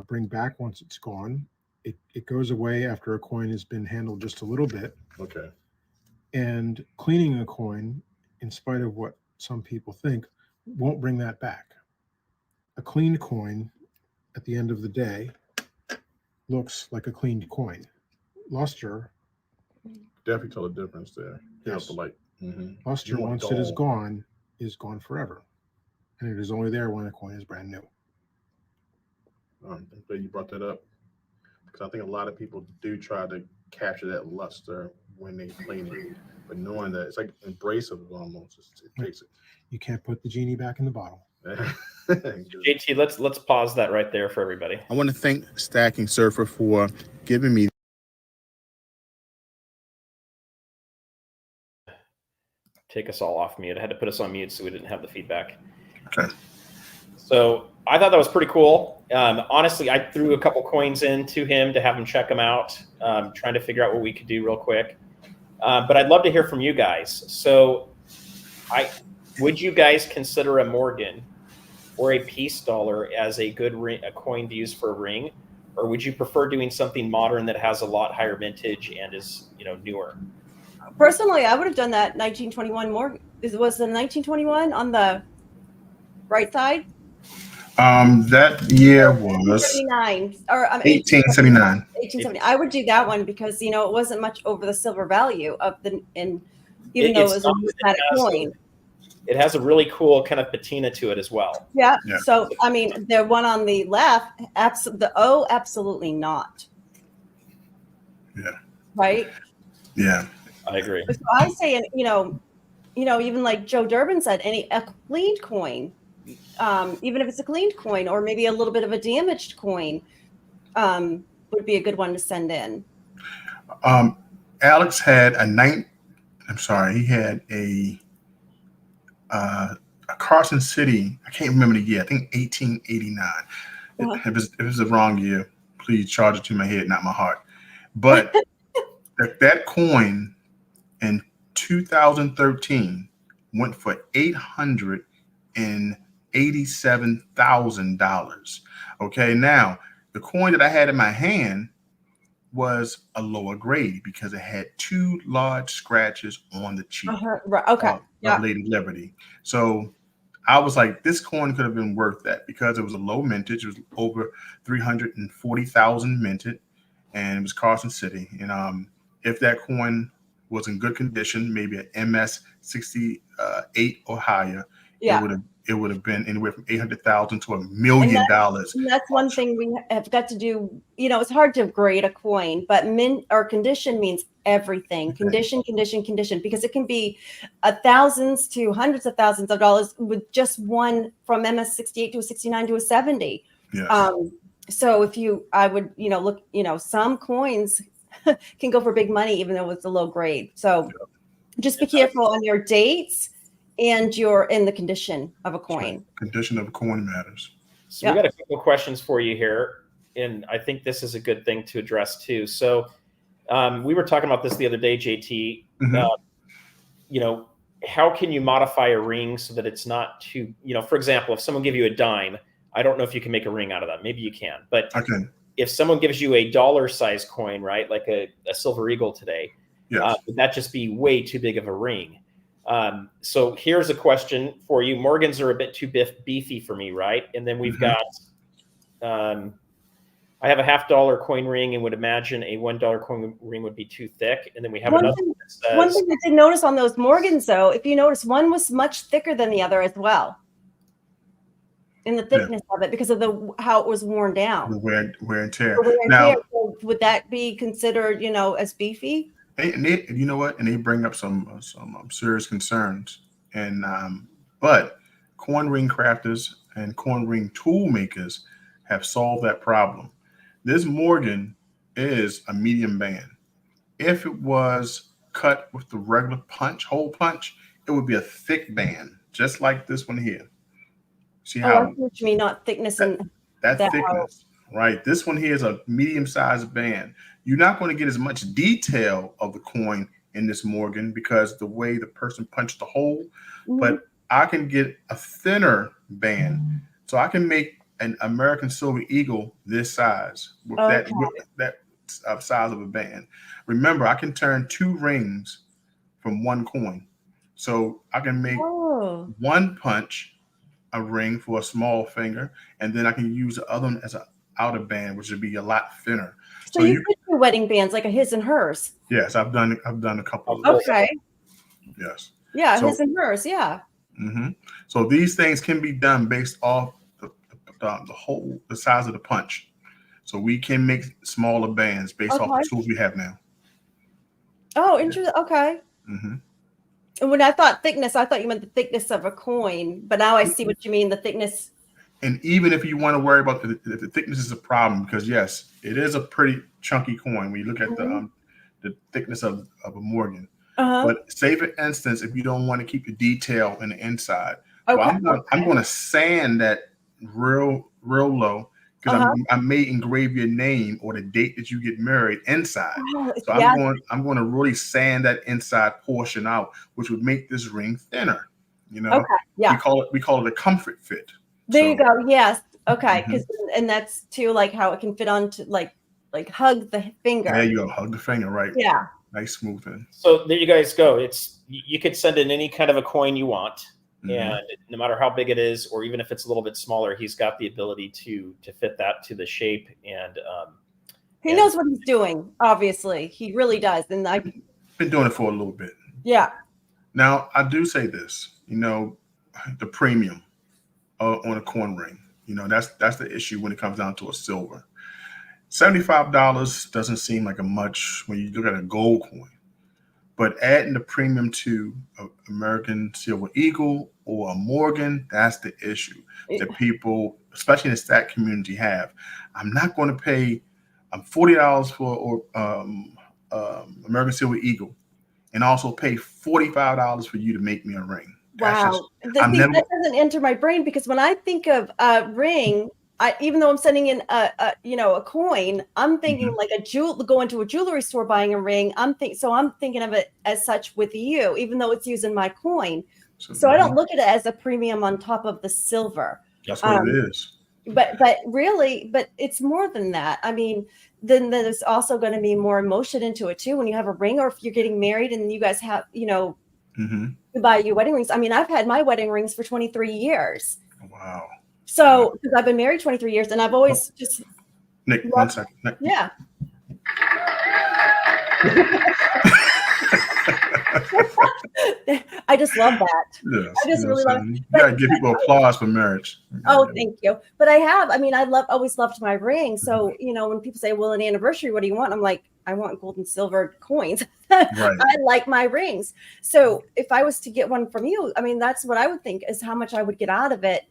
Speaker 4: bring back once it's gone. It goes away after a coin has been handled just a little bit.
Speaker 3: Okay.
Speaker 4: And cleaning a coin, in spite of what some people think, won't bring that back. A cleaned coin at the end of the day looks like a cleaned coin. Luster,
Speaker 3: definitely tell the difference there.
Speaker 4: Yes.
Speaker 3: The light.
Speaker 4: Luster, once it is gone forever. And it is only there when a coin is brand new.
Speaker 3: I'm glad you brought that up, because I think a lot of people do try to capture that luster when they clean it, but knowing that it's like abrasive almost, it takes it.
Speaker 4: You can't put the genie back in the bottle.
Speaker 1: JT, let's pause that right there for everybody.
Speaker 3: I want to thank Stacking Surfer for giving me
Speaker 1: take us all off mute. I had to put us on mute so we didn't have the feedback.
Speaker 3: Okay.
Speaker 1: So I thought that was pretty cool. Honestly, I threw a couple coins in to him to have him check them out, trying to figure out what we could do real quick. But I'd love to hear from you guys. So would you guys consider a Morgan or a peace dollar as a good a coin to use for a ring? Or would you prefer doing something modern that has a lot higher vintage and is, newer?
Speaker 2: Personally, I would have done that 1921 Morgan. Was the 1921 on the right side?
Speaker 3: That year was
Speaker 2: 79 or
Speaker 3: 1879.
Speaker 2: 1870. I would do that one because it wasn't much over the silver value of even though it was a numismatic coin.
Speaker 1: It has a really cool kind of patina to it as well.
Speaker 2: Yeah. So I mean, the one on the left, the O, absolutely not.
Speaker 3: Yeah.
Speaker 2: Right.
Speaker 3: Yeah.
Speaker 1: I agree.
Speaker 2: So I say, even like Joe Durbin said, a cleaned coin, even if it's a cleaned coin or maybe a little bit of a damaged coin, would be a good one to send in.
Speaker 3: Alex had he had a Carson City. I can't remember the year. I think 1889. If it was the wrong year, please charge it to my head, not my heart. But that coin in 2013 went for $887,000. Okay, now the coin that I had in my hand was a lower grade because it had 2 large scratches on the cheek
Speaker 2: Right. Okay.
Speaker 3: of Lady Liberty. So I was like, this coin could have been worth that because it was a low mintage. It was over 340,000 minted, and it was Carson City. And if that coin was in good condition, maybe an MS 68 or higher, it would have been anywhere from 800,000 to $1 million.
Speaker 2: And that's one thing we have got to do. It's hard to grade a coin, but mint or condition means everything. Condition, because it can be thousands to hundreds of thousands of dollars with just one, from MS 68 to a 69 to a 70.
Speaker 3: Yes.
Speaker 2: So I would look, some coins can go for big money, even though it's a low grade. So just be careful on your dates and in the condition of a coin.
Speaker 3: Right. Condition of a coin matters.
Speaker 1: So we got a couple of questions for you here, and I think this is a good thing to address too. So we were talking about this the other day, JT.
Speaker 3: Mm-hmm.
Speaker 1: How can you modify a ring so that it's not too, for example, if someone give you a dime, I don't know if you can make a ring out of that. Maybe you can, but if someone gives you a dollar size coin, right, like a silver eagle today, would that just be way too big of a ring? So here's a question for you. Morgans are a bit too beefy for me, right? And then we've got, I have a $50 coin ring and would imagine a $1 coin ring would be too thick. And then we have one thing
Speaker 2: I did notice on those Morgans, though, if you notice, one was much thicker than the other as well, in the thickness of it, because of how it was worn down.
Speaker 3: The wear and tear.
Speaker 2: So would that be considered, as beefy?
Speaker 3: And you know what? And they bring up some serious concerns. And but coin ring crafters and coin ring tool makers have solved that problem. This Morgan is a medium band. If it was cut with the regular hole punch, it would be a thick band, just like this one here. See how?
Speaker 2: I see what you mean, not thickness and
Speaker 3: that thickness, right? This one here is a medium-sized band. You're not going to get as much detail of the coin in this Morgan because the way the person punched the hole, but I can get a thinner band. So I can make an American Silver Eagle this size with that size of a band. Remember, I can turn 2 rings from one coin. So I can make one punch a ring for a small finger, and then I can use the other one as an outer band, which would be a lot thinner.
Speaker 2: So you could do wedding bands like a his and hers.
Speaker 3: Yes, I've done a couple of those.
Speaker 2: Okay.
Speaker 3: Yes.
Speaker 2: Yeah, his and hers. Yeah.
Speaker 3: So these things can be done based off the size of the punch. So we can make smaller bands based off the tools we have now.
Speaker 2: Oh, interesting. Okay. And when I thought thickness, I thought you meant the thickness of a coin, but now I see what you mean, the thickness. And
Speaker 3: even if you want to worry about the thickness is a problem, because yes, it is a pretty chunky coin when you look at the thickness of a Morgan. But say for instance, if you don't want to keep the detail in the inside, I'm going to sand that real low, because I may engrave your name or the date that you get married inside. So I'm going to really sand that inside portion out, which would make this ring thinner. We call it a comfort fit.
Speaker 2: There you go. Yes. Okay. And that's too like how it can fit onto like hug the finger.
Speaker 3: There you go. Hug the finger. Right.
Speaker 2: Yeah.
Speaker 3: Nice smooth thing.
Speaker 1: So there you guys go. You could send in any kind of a coin you want. And no matter how big it is, or even if it's a little bit smaller, he's got the ability to fit that to the shape. And
Speaker 2: he knows what he's doing. Obviously, he really does. And I've
Speaker 3: been doing it for a little bit.
Speaker 2: Yeah. Now
Speaker 3: I do say this. The premium on a coin ring. That's the issue when it comes down to a silver. $75 doesn't seem like a much when you look at a gold coin. But adding the premium to American Silver Eagle or a Morgan, that's the issue that people, especially in the stat community, have. I'm not going to pay $40 for American Silver Eagle and also pay $45 for you to make me a ring.
Speaker 2: Wow. That doesn't enter my brain, because when I think of a ring, even though I'm sending in a coin, I'm thinking like going to a jewelry store buying a ring. I'm thinking of it as such with you, even though it's using my coin. So I don't look at it as a premium on top of the silver.
Speaker 3: That's what it is.
Speaker 2: But it's more than that. I mean, then there's also going to be more emotion into it too when you have a ring, or if you're getting married and you guys have, you buy your wedding rings. I mean, I've had my wedding rings for 23 years.
Speaker 3: Wow.
Speaker 2: So, because I've been married 23 years, and I've always just
Speaker 3: Nick, 1 second. Nick.
Speaker 2: Yeah. I just love that.
Speaker 3: Yes,
Speaker 2: I just really love it.
Speaker 3: You gotta give people applause for marriage.
Speaker 2: Oh, thank you. But I always loved my ring. So, when people say, well, an anniversary, what do you want? I'm like, I want gold and silver coins. Right. I like my rings. So if I was to get one from you, I mean, that's what I would think is how much I would get out of it.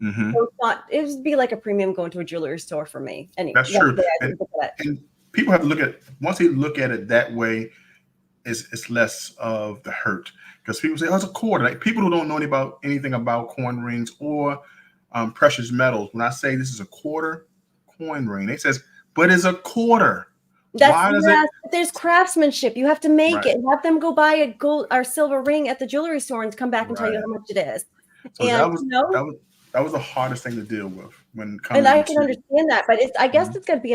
Speaker 2: So it would be like a premium going to a jewelry store for me. Anyway,
Speaker 3: that's true. And people have to look at it. Once they look at it that way, it's less of the hurt, because people say, oh, it's a quarter. Like people who don't know anything about coin rings or precious metals. When I say this is a quarter coin ring, they says, but it's a quarter.
Speaker 2: There's craftsmanship. You have to make it and have them go buy a gold or silver ring at the jewelry store and come back and tell you how much it is.
Speaker 3: So and that was the hardest thing to deal with when it comes.
Speaker 2: And I can understand that, but I guess it's going to be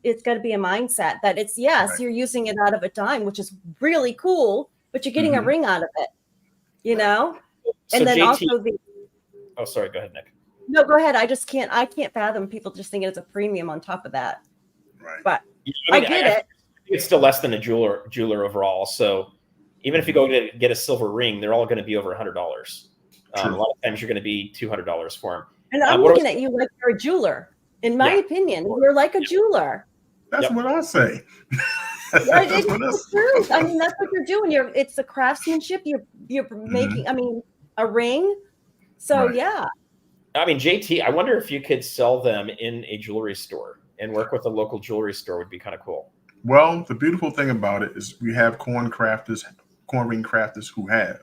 Speaker 2: it's going to be a mindset that it's you're using it out of a dime, which is really cool, but you're getting a ring out of it,
Speaker 1: So
Speaker 2: and then
Speaker 1: JT,
Speaker 2: also
Speaker 1: oh, sorry, go ahead, Nick.
Speaker 2: No, go ahead. I can't fathom people just thinking it's a premium on top of that.
Speaker 3: Right.
Speaker 2: But I get it.
Speaker 1: I think it's still less than a jeweler overall. So even if you go to get a silver ring, they're all going to be over $100. A lot of times you're going to be $200 for them.
Speaker 2: And I'm looking at you like you're a jeweler. In my opinion, you're like a jeweler.
Speaker 3: That's what I say.
Speaker 2: It's true. I mean, that's what you're doing. It's the craftsmanship. You're making. I mean, a ring. So yeah.
Speaker 1: I mean, JT, I wonder if you could sell them in a jewelry store and work with a local jewelry store would be kind of cool.
Speaker 3: Well, the beautiful thing about it is we have coin ring crafters who have.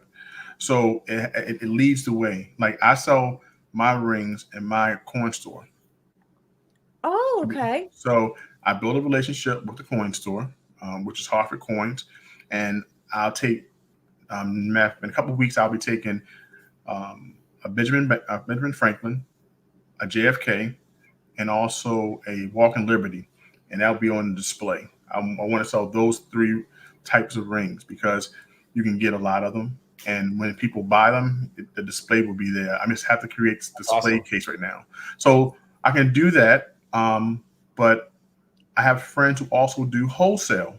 Speaker 3: So it leads the way. Like I sell my rings in my coin store.
Speaker 2: Oh, okay.
Speaker 3: So I build a relationship with the coin store, which is Hartford Coins, and I'll take in a couple of weeks. I'll be taking a Benjamin Franklin, a JFK, and also a Walking Liberty, and that'll be on display. I want to sell those 3 types of rings because you can get a lot of them. And when people buy them, the display will be there. I just have to create this display case right now. So I can do that. But I have friends who also do wholesale.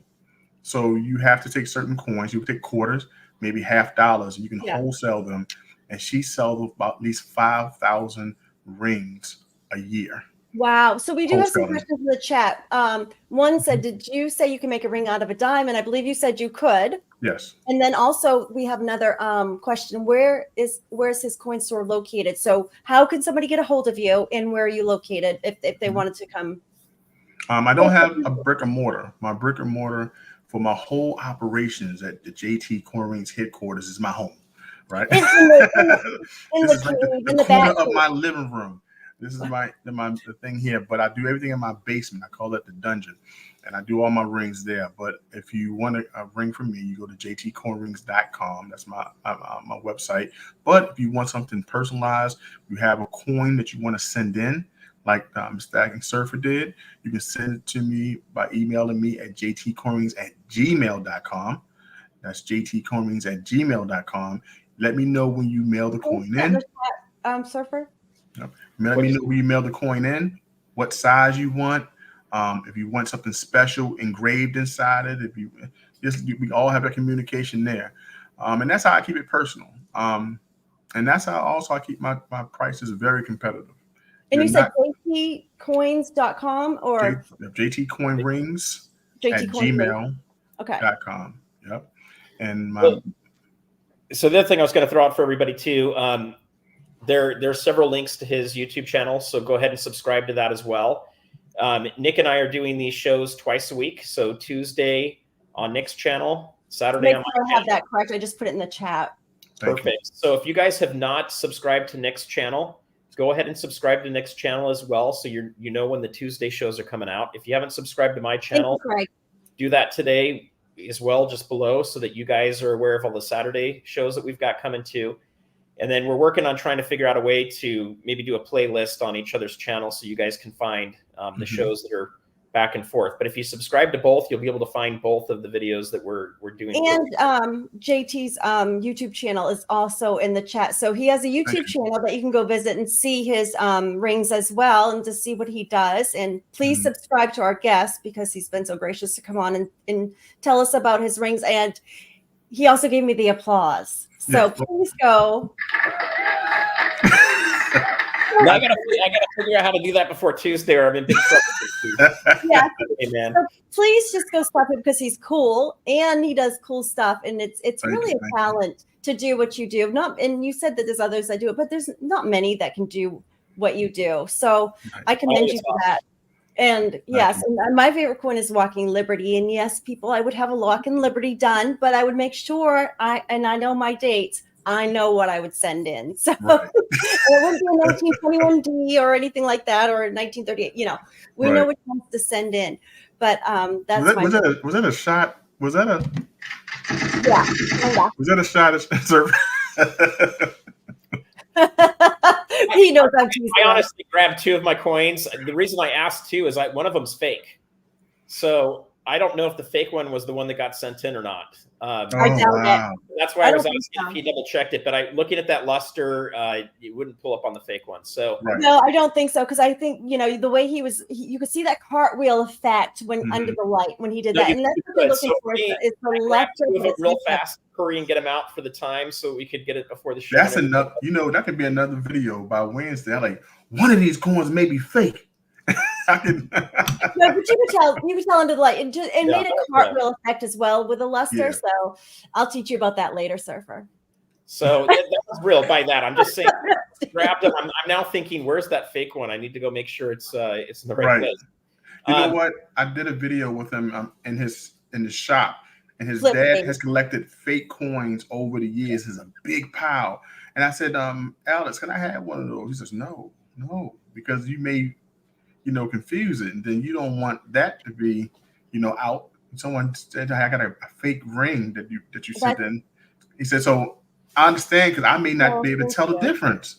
Speaker 3: So you have to take certain coins. You take quarters, maybe $50. You can wholesale them. And she sells about at least 5,000 rings a year.
Speaker 2: Wow. So we do have some questions in the chat. One said, did you say you can make a ring out of a dime? And I believe you said you could.
Speaker 3: Yes.
Speaker 2: And then also we have another question. Where's his coin store located? So how can somebody get a hold of you, and where are you located if they wanted to come?
Speaker 3: I don't have a brick and mortar. My brick and mortar for my whole operations at the JT Coin Rings headquarters is my home, right?
Speaker 2: In
Speaker 3: the corner of my living room. This is the thing here, but I do everything in my basement. I call it the dungeon, and I do all my rings there. But if you want a ring from me, you go to jtcoinrings.com. That's my website. But if you want something personalized, you have a coin that you want to send in, like Stacking Surfer did, you can send it to me by emailing me at jtcoinrings@gmail.com. That's jtcoinrings@gmail.com. Let me know when you mail the coin in.
Speaker 2: Surfer?
Speaker 3: Yep. Let me know when you mail the coin in, what size you want. If you want something special engraved inside it, we all have that communication there. And that's how I keep it personal. And that's how also I keep my prices very competitive.
Speaker 2: And you said jtcoins.com or
Speaker 3: JT Coin Rings at gmail.com.
Speaker 2: Okay.
Speaker 3: Yep. And my
Speaker 1: so the other thing I was going to throw out for everybody too, there's several links to his YouTube channel, so go ahead and subscribe to that as well. Nick and I are doing these shows twice a week, so Tuesday on Nick's channel, Saturday
Speaker 2: Make
Speaker 1: on my
Speaker 2: sure I
Speaker 1: channel.
Speaker 2: have that correct. I just put it in the chat.
Speaker 1: Perfect. So if you guys have not subscribed to Nick's channel, go ahead and subscribe to Nick's channel as well, so you know when the Tuesday shows are coming out. If you haven't subscribed to my channel, do that today as well, just below, so that you guys are aware of all the Saturday shows that we've got coming too. And then we're working on trying to figure out a way to maybe do a playlist on each other's channel so you guys can find the shows that are back and forth. But if you subscribe to both, you'll be able to find both of the videos that we're doing.
Speaker 2: And JT's YouTube channel is also in the chat. So he has a YouTube channel that you can go visit and see his rings as well, and to see what he does. And please subscribe to our guest, because he's been so gracious to come on and tell us about his rings. And he also gave me the applause. So please go.
Speaker 1: Now I gotta figure out how to do that before Tuesday, or I'm in big trouble.
Speaker 2: Yeah,
Speaker 1: Amen.
Speaker 2: So please just go stop him, because he's cool and he does cool stuff, and it's really a talent to do what you do. And you said that there's others that do it, but there's not many that can do what you do. So I commend you for that. And yes, and my favorite coin is Walking Liberty. And yes, people, I would have a Walking Liberty done, but I would make sure I know my dates. I know what I would send in. So it wouldn't be a 1921D or anything like that, or 1938. You know, we know which ones to send in. But that's
Speaker 3: was that a shot? Was that a
Speaker 2: yeah?
Speaker 3: Was that a shot at
Speaker 2: He knows I'm teasing.
Speaker 1: I honestly grabbed two of my coins. The reason I asked two is one of them's fake. So I don't know if the fake one was the one that got sent in or not.
Speaker 2: I doubt it.
Speaker 1: That's why I was asking if he double checked it. But looking at that luster, it wouldn't pull up on the fake one. So
Speaker 2: no, I don't think so, because I think the way you could see that cartwheel effect when under the light when he did that, and that's what we're looking for. Is the electric
Speaker 1: real fast, hurry and get him out for the time so we could get it before the show.
Speaker 3: That's enough. That could be another video by Wednesday. I'm like, one of these coins may be fake.
Speaker 2: No, but you could tell under the light. It made a cartwheel effect as well with a luster. Yeah. So I'll teach you about that later, Surfer.
Speaker 1: So that was real by that. I'm just saying, grabbed them. I'm now thinking, where's that fake one? I need to go make sure it's in the right place.
Speaker 3: You know what? I did a video with him in his shop, and his dad has collected fake coins over the years. It's a big pile. And I said, Alex, can I have one of those? He says, no, because you may confuse it, and then you don't want that to be, out. Someone said, I got a fake ring that you sent in. He said, so I understand, because I may not be able to tell the difference.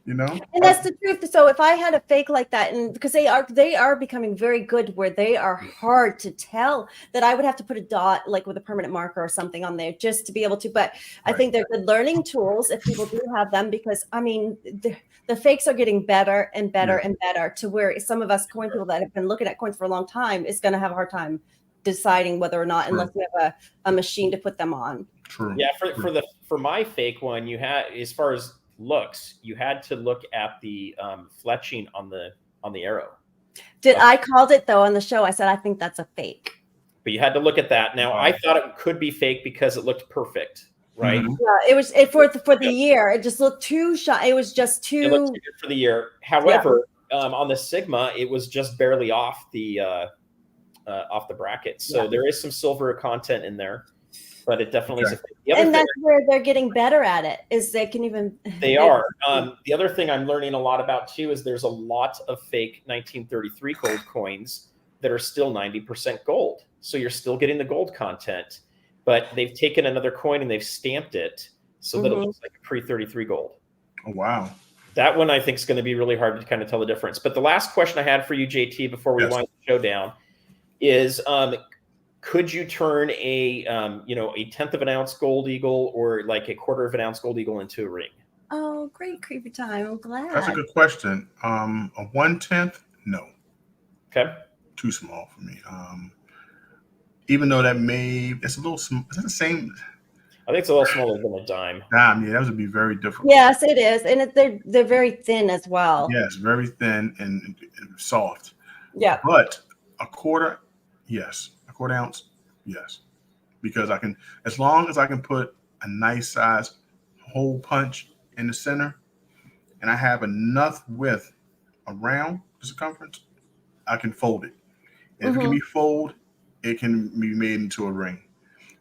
Speaker 3: And
Speaker 2: that's the truth. So if I had a fake like that, and because they are becoming very good, where they are hard to tell, that I would have to put a dot, like with a permanent marker or something on there, just to be able to. But I think they're good learning tools if people do have them, because I mean the fakes are getting better and better and better, to where some of us coin people that have been looking at coins for a long time is going to have a hard time deciding whether or not, unless you have a machine to put them on.
Speaker 3: True.
Speaker 1: Yeah, for my fake one, you had, as far as looks, you had to look at the fletching on the arrow.
Speaker 2: I called it though on the show. I said I think that's a fake.
Speaker 1: But you had to look at that. Now I thought it could be fake because it looked perfect, right?
Speaker 2: Mm-hmm. Yeah, it was for the year. It just looked too shy. It was just too.
Speaker 1: It looked too good for the year. However, on the Sigma, it was just barely off the bracket. So there is some silver content in there. But it definitely is a fake.
Speaker 2: And that's where they're getting better at it, is they can even.
Speaker 1: They are. The other thing I'm learning a lot about too is there's a lot of fake 1933 gold coins that are still 90% gold. So you're still getting the gold content, but they've taken another coin and they've stamped it so that it looks like a pre-33 gold.
Speaker 3: Oh, wow.
Speaker 1: That one I think is going to be really hard to kind of tell the difference. But the last question I had for you, JT, before we wind the show down is, could you turn a 1/10 of an ounce gold eagle or like a 1/4 of an ounce gold eagle into a ring?
Speaker 2: Oh, great, creepy time! I'm glad.
Speaker 3: That's a good question. A 1/10, no.
Speaker 1: Okay.
Speaker 3: Too small for me. Even though it's a little. Is that the same?
Speaker 1: I think it's a little smaller than a dime.
Speaker 3: Yeah, that would be very difficult.
Speaker 2: Yes, it is, and they're very thin as well.
Speaker 3: Yes, very thin and soft.
Speaker 2: Yeah.
Speaker 3: But a 1/4, yes. 1/4 ounce, yes. because I can, as long as I can put a nice size hole punch in the center, and I have enough width around the circumference, I can fold it. And if it can be folded, it can be made into a ring.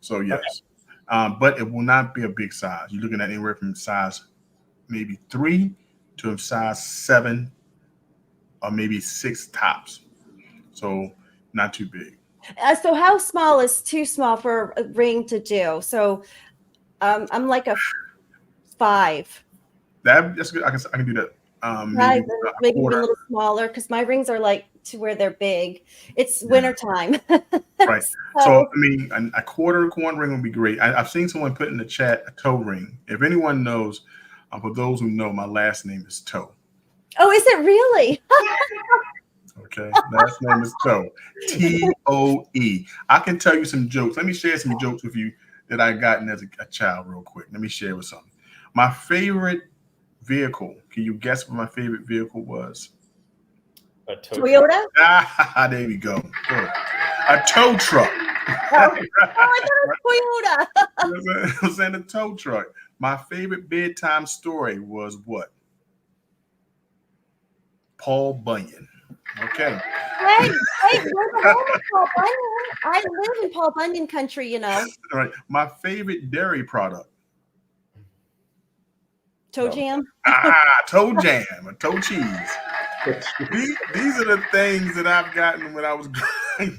Speaker 3: So yes, but it will not be a big size. You're looking at anywhere from size maybe 3 to a size 7 or maybe 6 tops. So not too big.
Speaker 2: So how small is too small for a ring to do? So I'm like a 5.
Speaker 3: That's good. I can do that.
Speaker 2: Maybe
Speaker 3: a
Speaker 2: even a little smaller because my rings are like to where they're big. It's wintertime.
Speaker 3: Right. So I mean, a quarter coin ring would be great. I've seen someone put in the chat a toe ring. If anyone knows, for those who know, my last name is Toe.
Speaker 2: Oh, is it really?
Speaker 3: Okay, last name is Toe. Toe. I can tell you some jokes. Let me share some jokes with you that I gotten as a child real quick. Let me share with something. My favorite vehicle. Can you guess what my favorite vehicle was?
Speaker 1: A
Speaker 2: Toyota?
Speaker 3: Ah, there we go. Good. A tow truck.
Speaker 2: I thought it was Toyota.
Speaker 3: I was in a tow truck. My favorite bedtime story was what? Paul Bunyan. Okay.
Speaker 2: Hey, where's the home of Paul Bunyan? I live in Paul Bunyan country, you know.
Speaker 3: All right. My favorite dairy product.
Speaker 2: Toe jam?
Speaker 3: Toe jam or toe cheese. These are the things that I've gotten when I was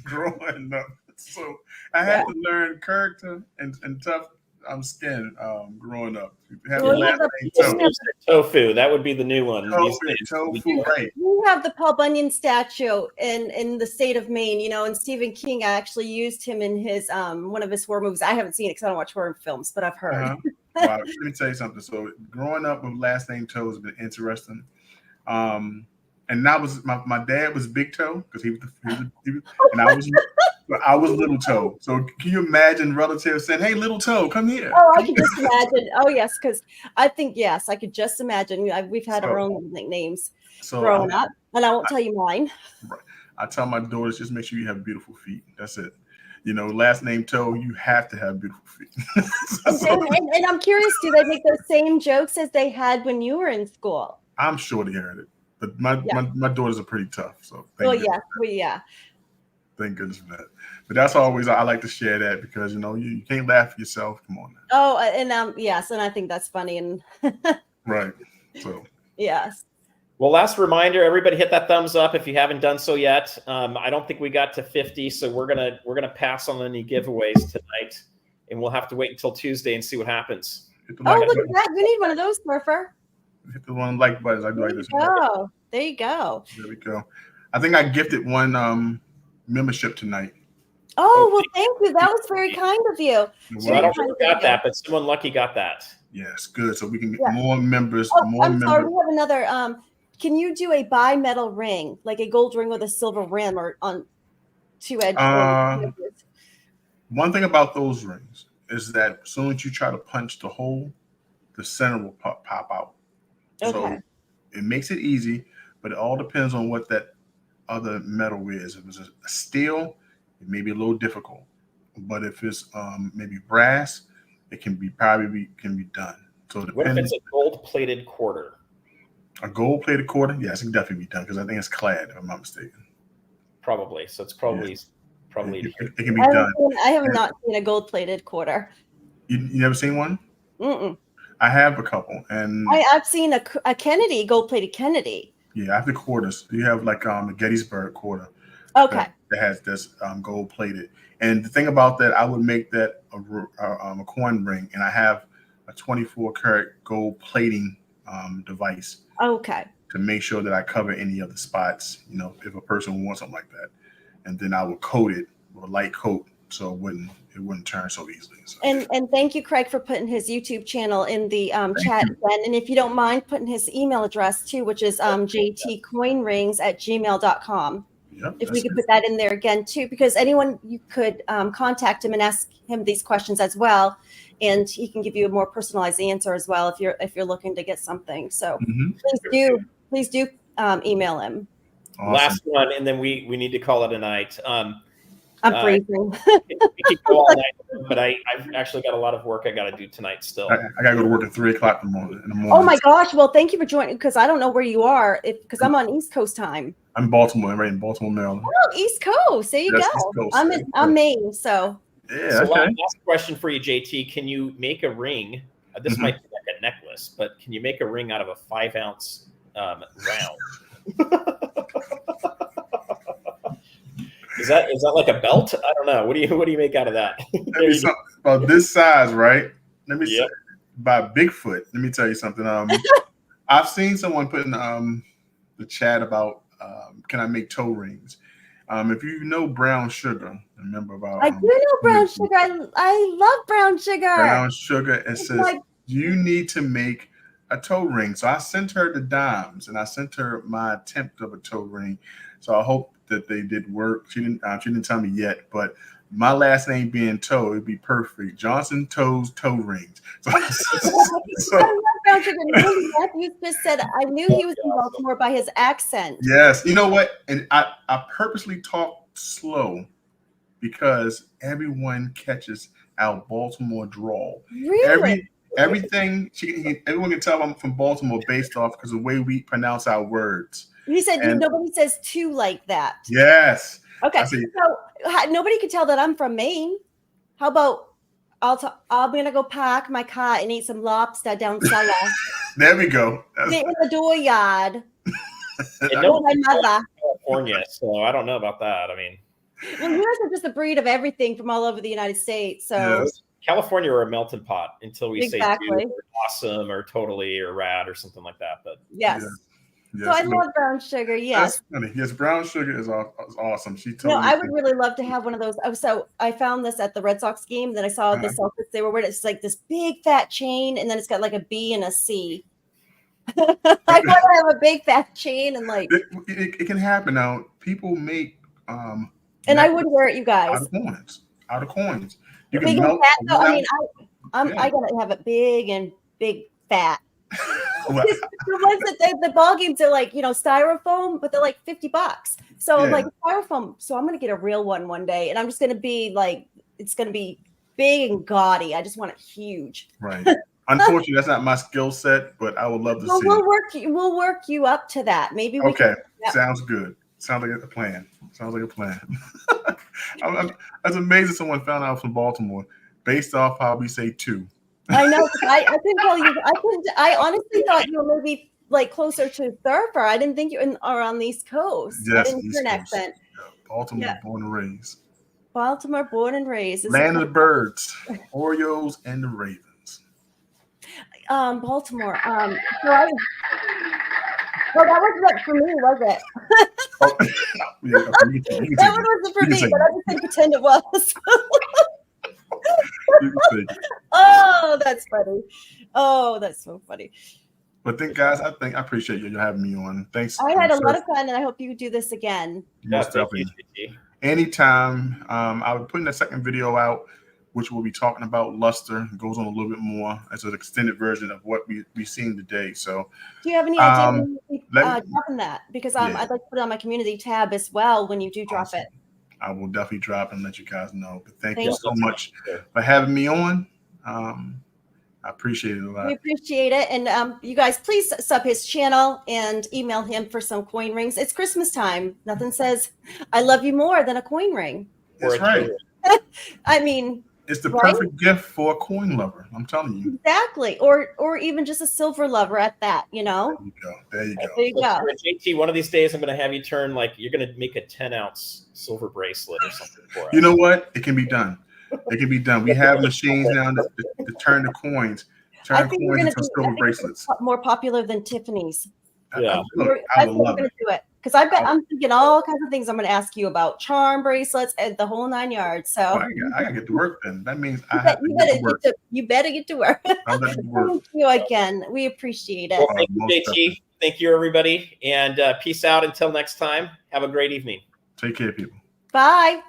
Speaker 3: growing up. So I had to learn character and tough skin growing up.
Speaker 1: Tofu. That would be the new one.
Speaker 3: Tofu, right.
Speaker 2: We have the Paul Bunyan statue in the state of Maine, you know, and Stephen King actually used him in his one of his horror movies. I haven't seen it because I don't watch horror films, but I've heard.
Speaker 3: Wow. Let me tell you something. So growing up with last name Toe has been interesting. And that was my dad was Big Toe because he was and I was Little Toe. So can you imagine relatives saying, "Hey, Little Toe, come here"?
Speaker 2: Oh, I can just imagine. Oh, yes, because I think I could just imagine. We've had our own nicknames growing up, and I won't tell you mine.
Speaker 3: Right. I tell my daughters, just make sure you have beautiful feet. That's it. You know, last name Toe, you have to have beautiful feet.
Speaker 2: and I'm curious, do they make those same jokes as they had when you were in school?
Speaker 3: I'm sure they heard it. But my daughters are pretty tough. So
Speaker 2: thank
Speaker 3: goodness for that. But that's always, I like to share that because, you know, you can't laugh at yourself. Come on now.
Speaker 2: Oh, and yes, and I think that's funny. And
Speaker 3: right. So
Speaker 2: yes.
Speaker 1: Well, last reminder, everybody hit that thumbs up if you haven't done so yet. I don't think we got to 50, so we're gonna pass on any giveaways tonight, and we'll have to wait until Tuesday and see what happens.
Speaker 2: Oh, look at that! You need one of those, Smurfer.
Speaker 3: Hit the one like buttons. I do like this.
Speaker 2: Oh, there you go.
Speaker 3: There we go. I think I gifted one membership tonight.
Speaker 2: Oh, well, thank you. That was very kind of you.
Speaker 1: So I don't know who got that, but someone lucky got that.
Speaker 3: Yes, good. So we can get more members.
Speaker 2: Sorry, we have another. Can you do a bimetal ring, like a gold ring with a silver rim or on 2 edges?
Speaker 3: One thing about those rings is that as soon as you try to punch the hole, the center will pop out.
Speaker 2: Okay.
Speaker 3: So it makes it easy, but it all depends on what that other metal is. If it's a steel, it may be a little difficult. But if it's maybe brass, it can be done. So
Speaker 1: what if it's a gold-plated quarter?
Speaker 3: A gold-plated quarter? Yes, it can definitely be done because I think it's clad, if I'm not mistaken.
Speaker 1: Probably. So it's probably
Speaker 3: it can be done.
Speaker 2: I have not seen a gold-plated quarter.
Speaker 3: You never seen one?
Speaker 2: Mm-mm.
Speaker 3: I have a couple, and
Speaker 2: I've seen a Kennedy, gold-plated Kennedy.
Speaker 3: Yeah, I have the quarters. You have like a Gettysburg quarter.
Speaker 2: Okay.
Speaker 3: That has this gold-plated. And the thing about that, I would make that a coin ring, and I have a 24-karat gold plating device.
Speaker 2: Okay.
Speaker 3: To make sure that I cover any of the spots, you know, if a person wants something like that, and then I would coat it with a light coat so it wouldn't turn so easily. So.
Speaker 2: And thank you, Craig, for putting his YouTube channel in the chat again. And if you don't mind putting his email address too, which is jtcoinrings@gmail.com.
Speaker 3: Yep,
Speaker 2: if we could put that in there again too, because anyone you could contact him and ask him these questions as well, and he can give you a more personalized answer as well if you're looking to get something. So please do email him.
Speaker 3: Awesome.
Speaker 1: Last one, and then we need to call it a night.
Speaker 2: I'm freezing.
Speaker 1: We could go all night, but I've actually got a lot of work I got to do tonight still.
Speaker 3: I got to go to work at 3:00 in the morning.
Speaker 2: Oh my gosh! Well, thank you for joining because I don't know where you are because I'm on East Coast time.
Speaker 3: I'm in Baltimore. I'm right in Baltimore, Maryland.
Speaker 2: Oh, East Coast. There you
Speaker 3: Yes,
Speaker 2: go.
Speaker 3: East Coast,
Speaker 2: I'm Maine, so.
Speaker 3: Yeah.
Speaker 1: So
Speaker 3: Okay.
Speaker 1: last question for you, JT. Can you make a ring? This might be like a necklace, but can you make a ring out of a 5-ounce round? Is that like a belt? I don't know. What do you make out of that?
Speaker 3: About this size, right? Let me say, by Bigfoot. Let me tell you something. I've seen someone put in the chat about can I make toe rings? If you know brown sugar, remember about
Speaker 2: I do know brown sugar. I love brown sugar.
Speaker 3: Brown sugar. It says you need to make a toe ring. So I sent her the dimes and I sent her my attempt of a toe ring. So I hope that they did work. She didn't tell me yet, but my last name being Toe, it'd be perfect. Johnson Toes Toe Rings.
Speaker 2: I love brown sugar. Matthew just said I knew he was in Baltimore by his accent.
Speaker 3: Yes, you know what? And I purposely talk slow because everyone catches our Baltimore drawl.
Speaker 2: Really?
Speaker 3: Everything everyone can tell I'm from Baltimore based off because of the way we pronounce our words.
Speaker 2: He said nobody says "to" like that.
Speaker 3: Yes.
Speaker 2: Okay. So nobody can tell that I'm from Maine. How about I'm gonna go park my car and eat some lobster down cellar.
Speaker 3: There we go.
Speaker 2: Sit in the dooryard.
Speaker 1: No,
Speaker 2: my mother.
Speaker 1: California, so I don't know about that. I mean,
Speaker 2: well, you guys are just a breed of everything from all over the United States. So
Speaker 1: California, we're a melting pot until we say dude or awesome or totally or rad or something like that. But
Speaker 2: yes. So I love brown sugar. Yes.
Speaker 3: That's funny. Yes, brown sugar is awesome. She told me.
Speaker 2: I would really love to have one of those. So I found this at the Red Sox game. Then I saw the Celtics. They were wearing it's like this big fat chain, and then it's got like a B and a C. I want to have a big fat chain and like.
Speaker 3: It can happen now. People make.
Speaker 2: And I would wear it, you guys.
Speaker 3: Out of coins. You
Speaker 2: big
Speaker 3: can
Speaker 2: and fat, though, I mean, I gotta have it big and big fat. The ones that the ball games are like, styrofoam, but they're like $50. So I'm like styrofoam. So I'm gonna get a real one day, and I'm just gonna be like, it's gonna be big and gaudy. I just want it huge.
Speaker 3: Right. Unfortunately, that's not my skill set, but I would love to see.
Speaker 2: We'll work you up to that. Maybe.
Speaker 3: Sounds good. Sounds like a plan. That's amazing. Someone found out from Baltimore based off how we say "to."
Speaker 2: I know. I couldn't tell you. I honestly thought you were maybe like closer to Surfer. I didn't think you are on the East Coast.
Speaker 3: Yes,
Speaker 2: I didn't hear an accent.
Speaker 3: Baltimore, born and raised.
Speaker 2: Baltimore, born and raised.
Speaker 3: Land of the birds, Orioles, and the Ravens.
Speaker 2: Baltimore. Well, that wasn't for me, was it? That one wasn't for me, but I just didn't pretend it was. Oh, that's funny. Oh, that's so funny.
Speaker 3: But guys, I appreciate you having me on. Thanks.
Speaker 2: I had a lot of fun, and I hope you do this again.
Speaker 3: Most definitely. Anytime. I'll be putting the second video out, which we'll be talking about luster. It goes on a little bit more as an extended version of what we've seen today. So,
Speaker 2: do you have any idea when you dropping that? Because I'd like to put it on my community tab as well when you do drop it.
Speaker 3: I will definitely drop and let you guys know. But thank you so much for having me on. I appreciate it a lot.
Speaker 2: We appreciate it. And you guys, please sub his channel and email him for some coin rings. It's Christmas time. Nothing says I love you more than a coin ring.
Speaker 3: That's right.
Speaker 2: I mean,
Speaker 3: it's the perfect gift for a coin lover. I'm telling you.
Speaker 2: Exactly. Or even just a silver lover at that,
Speaker 3: There you go.
Speaker 2: There you go.
Speaker 1: JT, one of these days I'm going to have you turn you're going to make a 10-ounce silver bracelet or something for us.
Speaker 3: You know what? It can be done. It can be done. We have machines now to turn the coins. Turn coins into silver bracelets.
Speaker 2: More popular than Tiffany's.
Speaker 3: Yeah. I would love it.
Speaker 2: Do it. Because I'm thinking all kinds of things I'm going to ask you about charm bracelets and the whole 9 yards. So
Speaker 3: I got to get to work then. That means I have to get to work.
Speaker 2: You better get to work.
Speaker 3: Thank
Speaker 2: you again. We appreciate it.
Speaker 1: Well, thank you, JT. Thank you, everybody. And peace out until next time. Have a great evening.
Speaker 3: Take care, people.
Speaker 2: Bye.